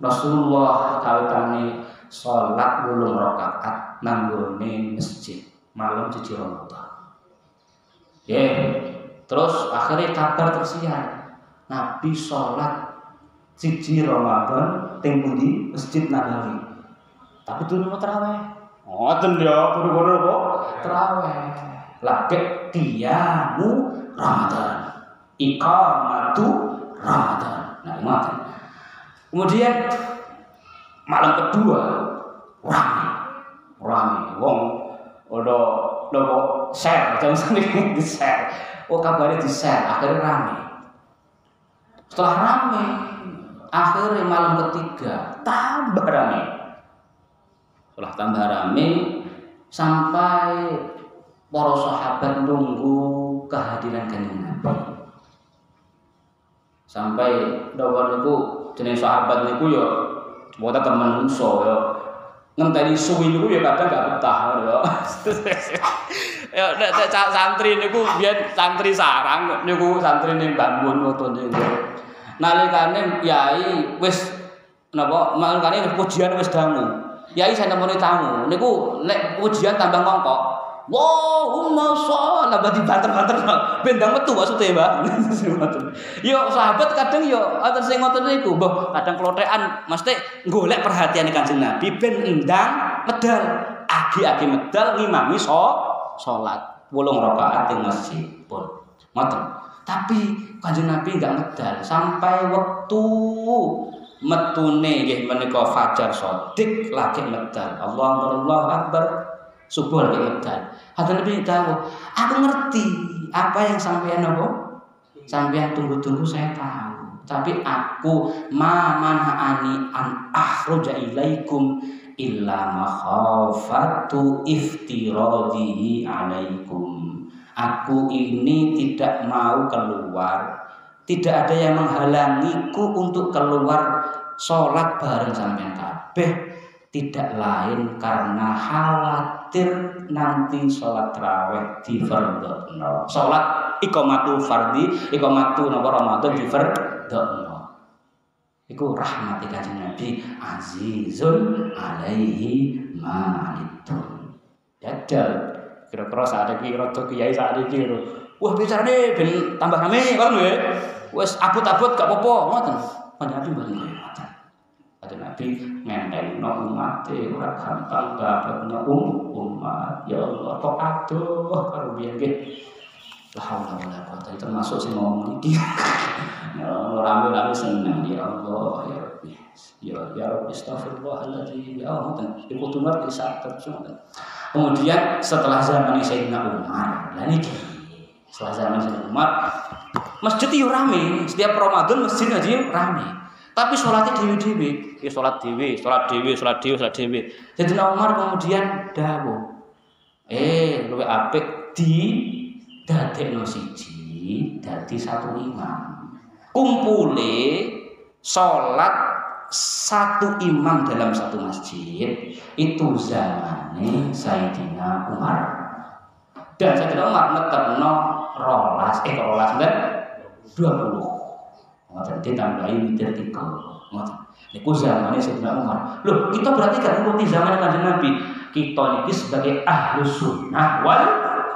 Speaker 1: Rasulullah kawitane salat 8 rakaat nang gone masjid malam 1 Ramadan. Terus akhirnya kabar tersiar. Nabi sholat 1 Ramadan teng pundi Masjid Nabawi. Tapi turun tarawih. Ngoten ya, turun apa? Tarawih. Lagi qiyamu Ramadan. Iqamatu Ramadan. Nah, ngoten. Kemudian malam kedua rame wong udah share jam sini di share. Oh kabarnya di share akhirnya rame. Setelah rame akhirnya malam ketiga tambah rame. Setelah tambah rame sampai para sahabat nunggu kehadiran Kanjeng Nabi. Sampai dawuh niku jenenge sahabat niku ya mboten temen musuh ya. Ngenteni suwi niku ya kadang gak betah ya. Ya nek santri niku biyen santri sarang niku santri ning Bambun ngoten niku. Nalikane yai wis napa nalikane pujian wis dangu. Yai saya nemoni tamu niku nek pujian tambah ngongkok. Allahumma sholli berarti banter-banter bendang metu maksudnya Mbak. Yo sahabat kadang yo wonten sing ngoten niku, mbah kadang klothekan mesti golek perhatian Kanjeng Nabi ben endang medal. Agi-agi medal ngimami salat 8 rakaat ing masjid pun. Ngoten. Tapi Kanjeng Nabi enggak medal sampai waktu metune nggih menika fajar shadiq lagi medal. Allahu akbar. Subuh lagi medal. Hadal Nabi tahu, aku ngerti apa yang sampean sampean tunggu-tunggu saya tahu. Tapi aku manha'ani an akhruja ilaikum illa makhafatu iftiradihi alaikum. Aku ini tidak mau keluar. Tidak ada yang menghalangiku untuk keluar sholat bareng sampean kabeh. Tidak lain karena khawatir nanti sholat tarawih di fardhu. Sholat iqamatu napa Ramadan di fardhu. Iku rahmat Kanjeng Nabi azizun alaihi ma'anitun. Dadal kira-kira saiki rada kiai saiki lho. Wah bicarane ben tambah rame kan nggih. Wis abot-abot gak apa-apa ngoten. Panjenengan mboten ngoten. Kanjeng Nabi ngentekno umat ora gampang babakno umat. Ya Allah kok aduh karo biyen nggih. La haula wala quwata termasuk sing ngomong iki. Ya rame-rame seneng ya Allah ya Rabbi. Ya Rabbi astagfirullahaladzim. Ya Allah iku tunar bisa terjun. Kemudian setelah zaman Sayyidina Umar, lah niki setelah zaman Sayyidina Umar masjid yo rame, setiap Ramadan masjid aja rame. Tapi sholatnya dewi-dewi, ya sholat dewi. Sayyidina Umar kemudian dawuh, luwih apik di dadekno siji, dadi satu imam. Kumpule sholat satu imam dalam satu masjid itu zamannya Sayyidina Umar. Dan Sayyidina Umar netepno 20. Jadi tambahin witir 3. Niku zamannya Sayyidina Umar. Loh, kita berarti gak ngikuti zaman Kanjeng Nabi. Kita niki sebagai ahlus sunnah wal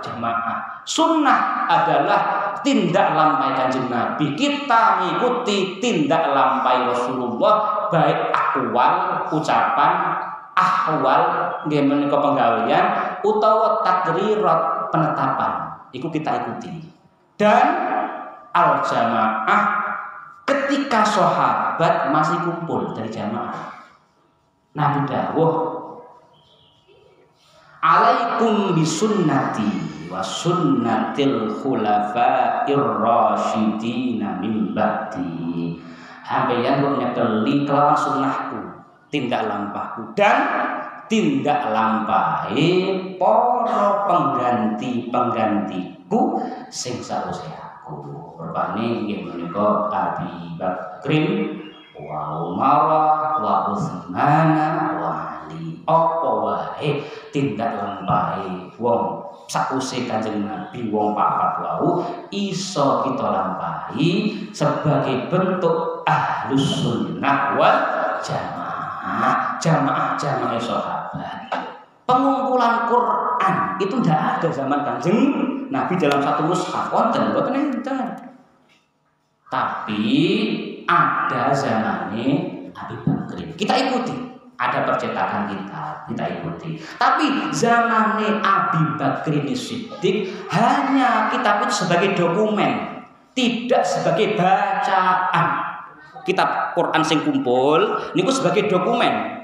Speaker 1: jamaah. Sunnah adalah tindak lampai Kanjeng Nabi. Kita mengikuti tindak lampai Rasulullah baik akwal, ucapan, ahwal, nggih menika penggawean utawa takrirat penetapan. Iku kita ikuti. Dan al jamaah ketika sahabat masih kumpul dari jamaah, Nabi dawuh, alaikum bisunnati wa sunnatil khulafa'ir rasyidin min ba'di. Sampeyan kok nyekeli kelawan sunnahku, tindak lampahku dan tindak lampahe para pengganti-penggantiku sing sausé aku. Rupane nggih menika Abi Bakrin wa Umar wa Utsman wa Ali. Apa wae tindak lampahe wong sausé Kanjeng Nabi wong papat wau iso kita lampahi sebagai bentuk ahlus sunnah wal jamaah. Jamaah sahabat. Pengumpulan Quran itu tidak ada zaman Kanjeng Nabi dalam satu mushaf. Wonten mboten enten. Tapi ada zamannya Abi Bakrin. Kita ikuti. Ada percetakan kita ikuti. Tapi zamannya Abi Bakrin Siddiq hanya kitab itu sebagai dokumen. tidak sebagai bacaan. Kitab Quran sing kumpul niku sebagai dokumen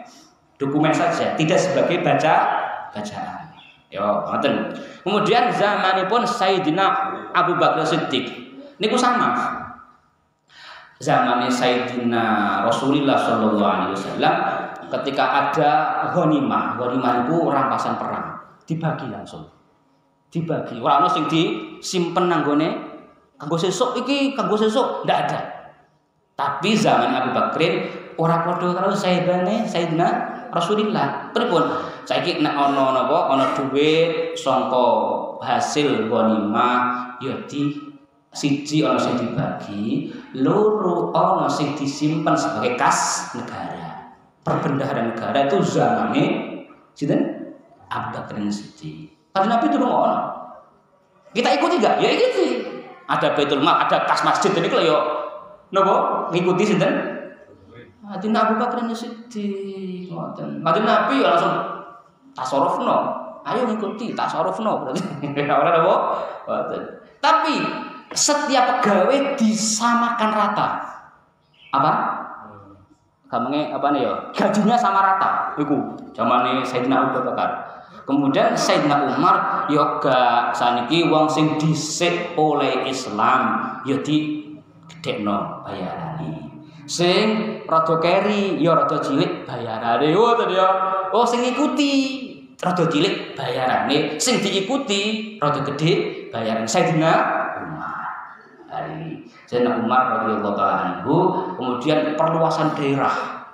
Speaker 1: saja, tidak sebagai bacaan. Yo, ngoten. Kemudian zamanipun Sayyidina Abu Bakar Siddiq niku sama. Zamannya Sayyidina Rasulullah sallallahu alaihi wasallam ketika ada ghanimah itu rampasan perang, dibagi langsung. Dibagi. Ora ono sing disimpen nanggone kanggo sesuk iki, kanggo sesuk ndak ada. Tapi zaman Abu Bakrin ora padha karo Sayyidina Rasulullah. Pripun? Saiki nek ana napa, ana dhuwit saka hasil ghanimah ya siji ana sing dibagi, loro ana sing disimpen sebagai kas negara. Perbendaharaan negara itu zamane sinten? Abu Bakar Siddiq. Kanjeng Nabi durung ono. Kita ikuti enggak? Ya ikuti. Ada Baitul Mal, ada kas masjid niku lho ya napa ngikuti sinten? Kanjeng Abu Bakar Siddiq. Ngoten. Kanjeng Nabi ya langsung tasarrufno. Ayo ngikuti tasarrufno berarti. Ora napa? Ngoten. Tapi setiap pegawai disamakan rata. Apa? Gampangnya apa nih ya? Gajinya sama rata. Iku zamane Sayyidina Abu Bakar. Kemudian Sayyidina Umar ya gak saniki wong sing dhisik oleh Islam ya digedhekno bayarane. Sing rada keri ya rada cilik bayarane. Oh tadi ya. Oh sing ngikuti rada cilik bayarane, sing diikuti rada gedhe bayarane. Sayyidina Sayyidina Umar radhiyallahu taala anhu, kemudian perluasan daerah.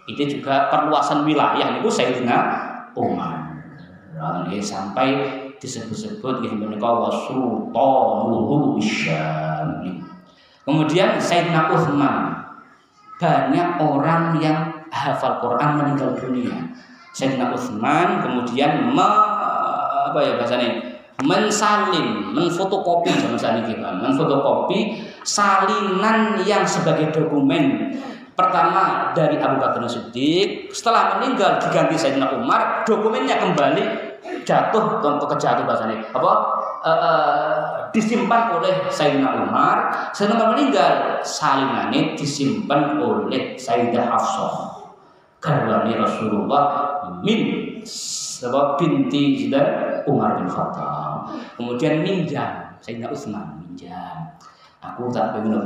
Speaker 1: Itu juga perluasan wilayah niku Sayyidina Umar. Sampai disebut-sebut nggih menika wasultanuhu bisyam. Kemudian Sayyidina Utsman. Banyak orang yang hafal Quran meninggal dunia. Sayyidina Utsman kemudian mensalin, menfotokopi zaman saniki kan, menfotokopi salinan yang sebagai dokumen pertama dari Abu Bakar Siddiq. Setelah meninggal diganti Sayyidina Umar, dokumennya kembali jatuh bahasanya disimpan oleh Sayyidina Umar. Setelah meninggal, salinannya disimpan oleh Sayyidah Hafsah garwane Rasulullah binti Umar bin Khattab. Kemudian minjam, Sayyidina Utsman minjam. Aku tak pengen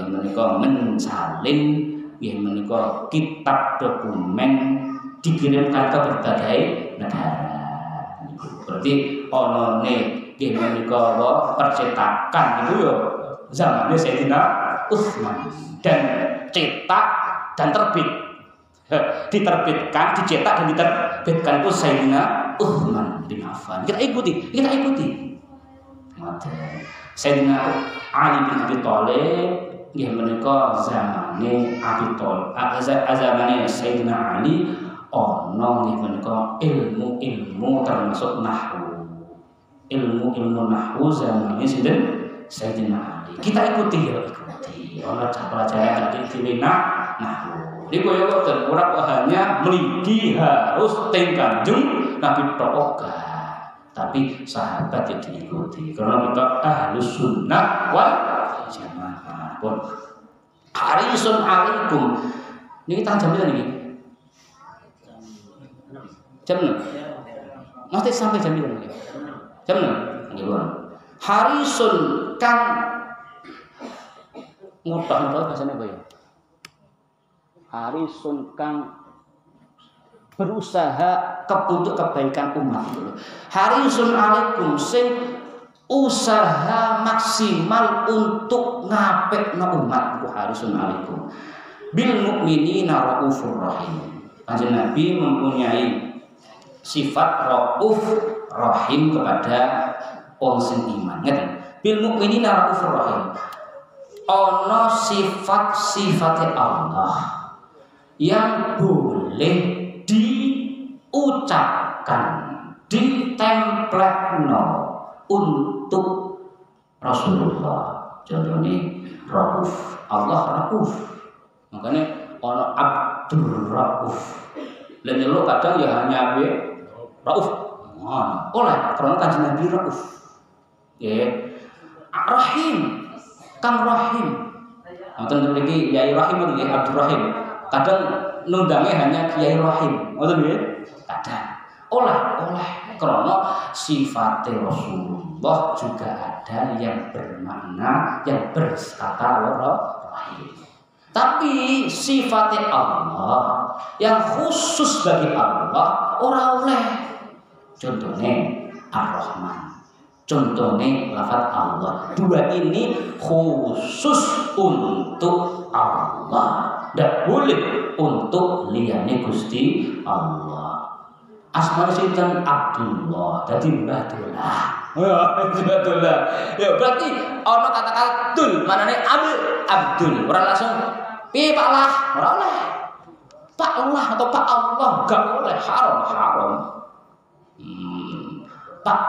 Speaker 1: menika mensalin menika kitab dokumen dikirimkan ke berbagai negara. Berarti onone menika percetakan itu ya zamannya Sayyidina Utsman, dan cetak dan terbit, diterbitkan, dicetak dan diterbitkan itu Sayyidina Utsman bin Affan. Kita ikuti. Sayyidina Ali bin Abi Thalib nggih menika zamane Abi Thalib, zamane Sayyidina Ali ana nggih menika ilmu termasuk nahwu. Ilmu nahwu zamane sinten? Sayyidina Ali. Kita ikuti. Ana pelajaran tadi dina nahwu. Niku ya boten ora hanya mligi harus teng Kanjeng Nabi tok, tapi sahabat yang diikuti karena kita ahlus sunnah wal jamaah. Pun harisun alaikum niki tang jam pira niki? Jam 6. Mesti sampai jam pira niki? Jam 6. Nggih, harisun kang ngutak-ngutak bahasane apa ya? Harisun kang berusaha untuk kebaikan umat. Harisun alaikum sing usaha maksimal untuk ngapekno umat. Harisun alaikum bil mukminina raufur rahim. Kanjeng Nabi mempunyai sifat rauf rahim kepada orang sing iman. Ngeten. Bil mukminina raufur rahim. Ana sifat-sifate Allah yang boleh diucapkan, ditemplekno untuk Rasulullah. Contohnya Rauf, Allah Rauf. Makanya ana Abdur Rauf. Lan lo kadang ya hanya Rauf. Oleh karena Kanjeng Nabi Rauf. Ya. Rahim, Kang Rahim. Ngoten mriki Kiai Rahim atau Kiai Abdul Rahim. Kadang nundange hanya Kiai Rahim. Ngoten nggih? Kadang. Oleh karena sifat Rasulullah juga ada yang bermakna yang berkata rahim. Tapi sifat Allah yang khusus bagi Allah ora oleh. Contohnya Ar-Rahman. Contohnya lafaz Allah. Dua ini khusus untuk Allah. Tidak boleh untuk liyane Gusti Allah. Asma sinten Abdullah, dadi Mbadullah. Mbadullah. Ya berarti ana kata-kata Abdul, manane Abdul. Ora langsung piye Pak lah, ora oleh. Pak Allah atau Pak Allah gak boleh, haram. Pak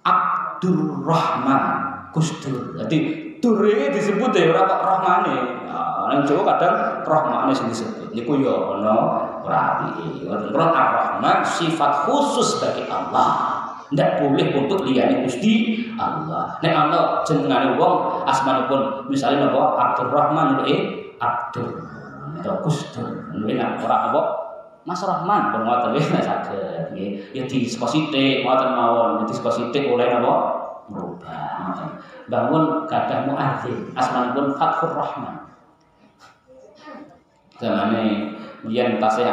Speaker 1: Abdurrahman Gusdur. Jadi dure disebut ya ora kok Rahmane. Nang Jawa kadang Rahmane sing disebut. Niku ya ana rawi. Karena Ar-Rahman sifat khusus bagi Allah. Tidak boleh untuk liyane Gusti Allah. Nek ana jenengane wong asmanipun misalnya napa Abdurrahman Abdur atau Gusdur. Nek ora apa Mas Rahman pun ngoten nggih saged nggih. Ya dispositif ngoten mawon, dispositif oleh napa merubah. Bangun gadah muadzin asmanipun Fathur Rahman. Zamane biyen tasih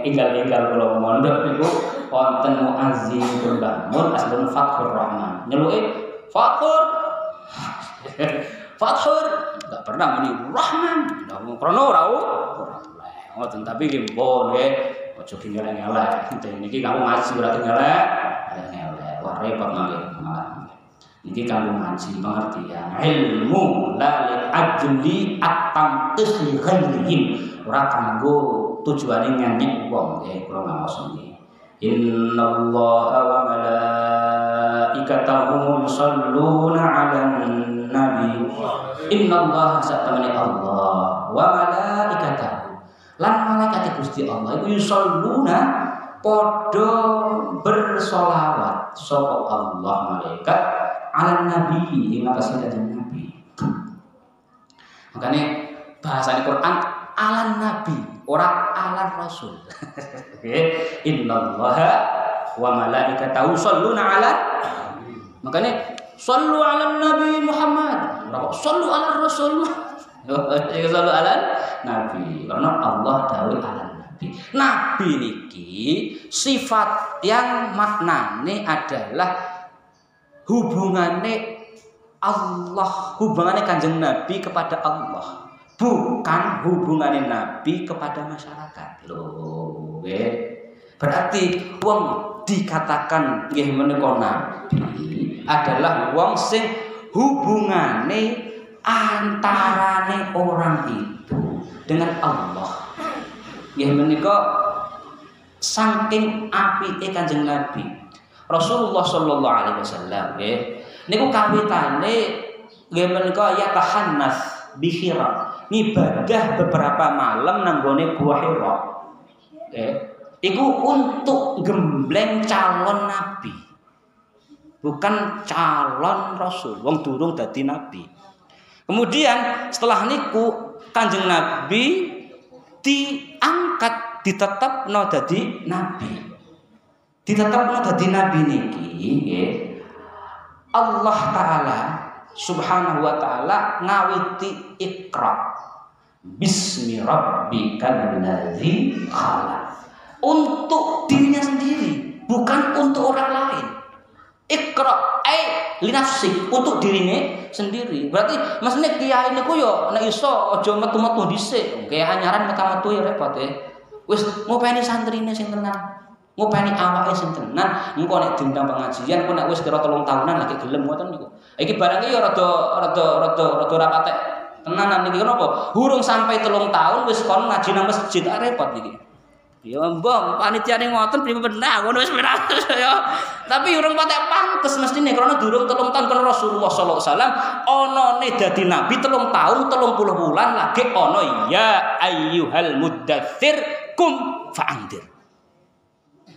Speaker 1: enggal-enggal kula mondok niku wonten muadzin pun bangun asmanipun Fathur Rahman. Nyeluke Fathur enggak pernah muni Rahman. Krana ora ngoten tapi nggih pun nggih aja geleng-geleng. Niki kamu ngaji ora geleng-geleng. Wah repot mangke. Niki kamu ngaji pengertian ilmu la li ajli at-tamqis li ghairihim. Ora kanggo tujuane nyanyek wong nggih kula ngaos niki. Innallaha wa malaikatahu yusholluna 'alan nabi. Innallaha satamani Allah wa malaikatahu lan malaikat Gusti Allah iku yusholluna padha bersolawat sapa Allah malaikat 'alan nabi ing atase kanjeng Nabi. Makane bahasane Quran alan nabi, ora alan rasul. Innallaha wa malaikatahu shalluna 'alan. Makanya shallu 'alan nabi Muhammad. Ora kok shallu 'alan rasul. Shallu 'alan nabi. Karena Allah dawuh 'alan nabi. Nabi niki sifat yang maknane adalah hubungane Allah, hubungannya kanjeng Nabi kepada Allah. Bukan hubungannya Nabi kepada masyarakat. Loh, berarti wong dikatakan nggih menika nabi adalah wong sing hubungane antarane orang itu dengan Allah. Nggih menika saking apike kanjeng Nabi. Rasulullah sallallahu alaihi wasallam nggih niku kawitane nggih menika ya tahannas bi Hira. Ibadah beberapa malam nanggone Gua Hira. Iku untuk gembleng calon nabi. Bukan calon rasul, wong durung dadi nabi. Kemudian setelah niku Kanjeng Nabi diangkat ditetepno dadi nabi. Ditetepno dadi nabi niki nggih. Allah taala Subhanahu wa ta'ala ngawiti Iqra bismi rabbikal ladzi khalaq untuk dirinya sendiri, bukan untuk orang lain. Iqra linafsik, untuk dirinya sendiri. Berarti maksudnya kiai niku yo nek iso aja metu-metu dhisik. Kayak anyaran metu-metu ya repot ya. Wis ngopeni santrine sing tenang. Ngopeni awake sing tenan, engko nek diundang pengajian, engko nek wis kira 3 tahunan lagi gelem ngoten niku. Iki barangnya ya rada ora patek tenanan niki kenapa? Hurung sampai 3 tahun wis kon ngaji nang masjid repot niki. Ya mbah, panitiane ngoten pripun benar ngono wis beratus ya. Tapi urung patek pantes mestine karena durung 3 tahun kan Rasulullah sallallahu alaihi wasallam onone dadi nabi 3 tahun 30 bulan lagi ono ya ayyuhal muddatsir kum fa'andir.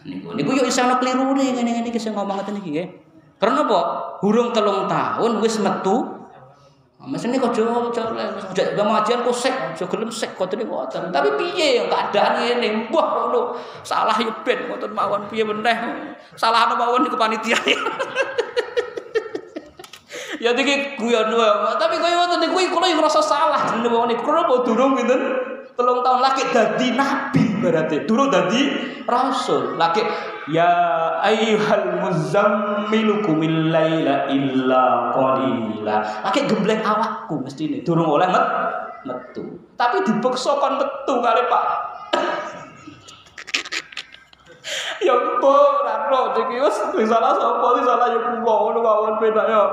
Speaker 1: Niku yo iso ana klirune ngene-ngene iki sing ngomong ngoten iki nggih. Karena apa? Hurung 3 tahun wis metu. Mesine kok aja pengajian kok sek, aja gelem sek kodene ngoten. Tapi piye keadaan ngene? Mbah ngono. Salah yo ben ngoten mawon piye meneh. Salahno mawon niku panitia. Ya iki guyon wae. Tapi koyo ngoten niku kula yo ngrasa salah jenenge wong niku. Kenapa durung pinten? 3 tahun lagi dadi nabi berarti. Durung dadi rasul. Lagi ya ayyuhal muzammilu qumil laila illa qalila. Lagi gembleng awakku mestine durung oleh metu. Tapi dipaksa kon metu kali Pak. Ya mbok ora ro iki wis salah sapa sih salah yo kula ngono mawon penak yo.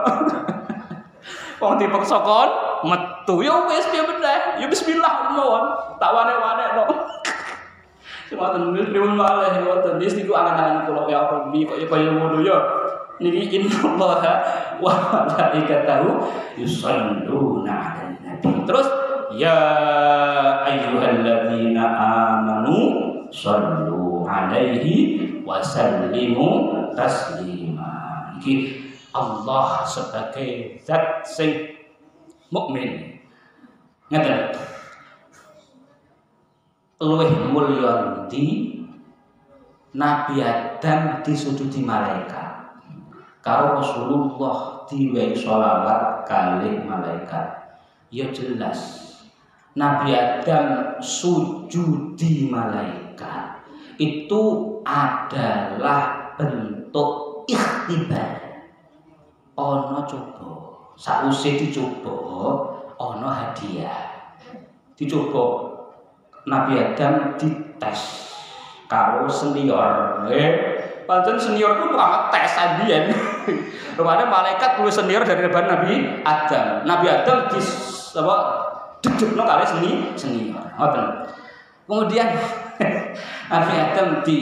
Speaker 1: Wong dipaksa kon metu yo wis piye meneh. Ya bismillah mawon. Tak wane-wane no. Semoten pripun malih ngoten wis niku angan-angan kula ya Rabbi kok ya kaya ngono ya. Niki innallaha wa malaikatahu yusholluna 'alan nabi. Terus ya ayyuhalladzina amanu shallu 'alaihi wa sallimu taslima. Iki Allah sebagai zat sing mukmin. Ngaten. Luwih mulya di Nabi Adam disujudi malaikat. Karo Rasulullah diwehi sholawat kalih malaikat. Ya jelas. Nabi Adam sujudi malaikat itu adalah bentuk ikhtibar. Ono coba, sausé dicoba ono hadiah. Dicoba Nabi Adam dites karo senior. Pancen senior ku amat tes ambiyen. Rupane malaikat luwih senior dari Nabi Adam. Nabi Adam dudukno kali senior. Ngoten. Kemudian Nabi Adam di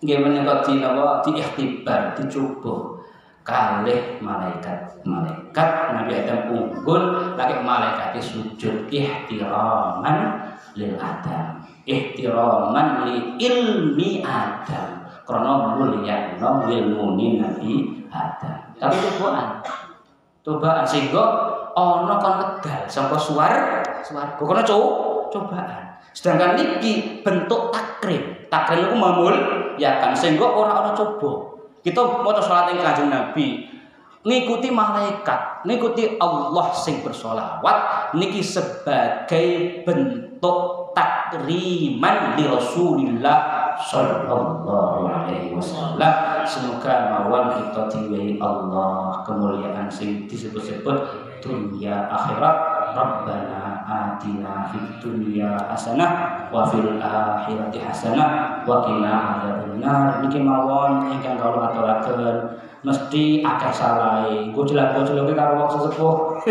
Speaker 1: nggih menika di ikhtibar, dicoba kalih malaikat. Nabi Adam unggul lagi malaikat sujud ihtiraman lil Adam, ihtiraman li ilmi Adam, karena mulyana ilmune Nabi Adam. Tapi cobaan sehingga ana kon medal saka swarga kono cobaan. Sedangkan niki bentuk takrim iku mamul ya kan sehingga ora ana coba. Kita maca salat ing Kanjeng Nabi ngikuti malaikat, ngikuti Allah sing bersolawat niki sebagai bentuk takriman li Rasulillah sallallahu alaihi wasallam. Semoga mawon kita diwehi Allah kemuliaan sing disebut-sebut dunia akhirat. Rabbana atina fid dunya hasanah wa fil akhirati hasanah wa qina adzabannar. Niki mawon ingkang kula aturaken mesti akeh salahe. Gojlak-gojloke karo wong sesepuh.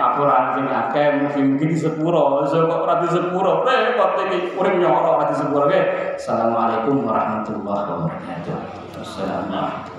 Speaker 1: Kapuran sing akeh mungkin di sepuro, kok ora di sepuro. Repot iki urip nyoro ora di sepuro. Assalamualaikum warahmatullahi wabarakatuh. Assalamualaikum.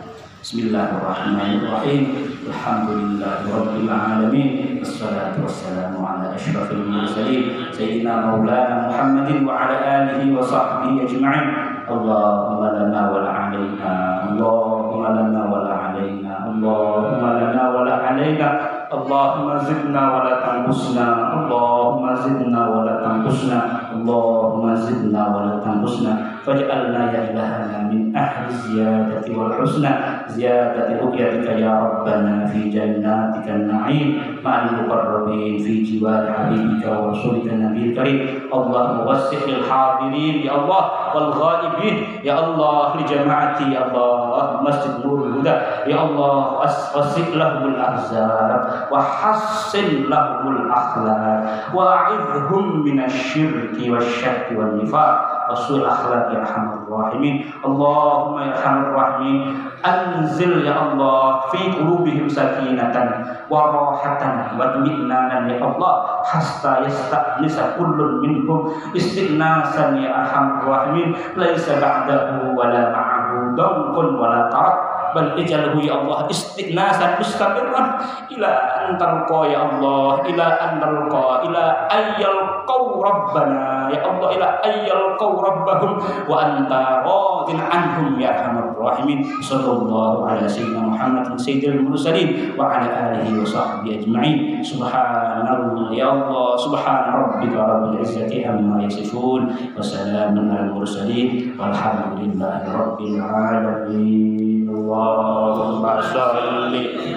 Speaker 1: Bismillahirrahmanirrahim. Alhamdulillahirabbil alamin. Wassalatu wassalamu ala asyrafil mursalin sayyidina maulana Muhammadin wa ala alihi wa sahbihi ajma'in. Allahumma lana wa la alaina. Allahumma lana wa la alaina. Allahumma lana wa la alaina. Allahumma zidna wa la tanqusna. Allahumma zidna wa la tanqusna. Allahumma zidna wa la tanqusna. Faj'alna ya ilahana min ahli ziyadati wal husna ziyadati ru'yatika ya rabbana fi jannatika an-na'im ma'al muqarrabin fi jiwar habibika wa rasulika nabiyil karim. Allahumma wassi'il hadirin ya Allah wal ghaibin ya Allah li jama'ati ya Allah masjid nurul huda ya Allah wassi' lahumul ahzab wa hassin lahumul akhlaq wa a'idhhum minasy syirki wasyakki wan nifaq wasul akhlaq ya arhamar rahimin. Allahumma ya arhamar rahimin anzil ya Allah fi qulubihim sakinatan wa rahatan wa itminanan ya Allah hatta yasta'nisa kullun minhum istinasan ya arhamar rahimin laisa ba'dahu wa la ma'ahu dawqun wa la tarab bal ij'alhu ya Allah istighnasan mustamirran ila antalqa ya Allah, ila antalqa ila ayyalqau rabbana ya Allah, ila ayyalqau rabbahum wa anta radin anhum ya arhamar rahimin. Sallallahu ala sayyidina Muhammad sayyidil mursalin wa ala alihi wa sahbihi ajma'in. Subhanallah ya Allah, subhana rabbika rabbil izzati amma yasifun wa salamun alal mursalin walhamdulillahi rabbil alamin. Allahumma shalli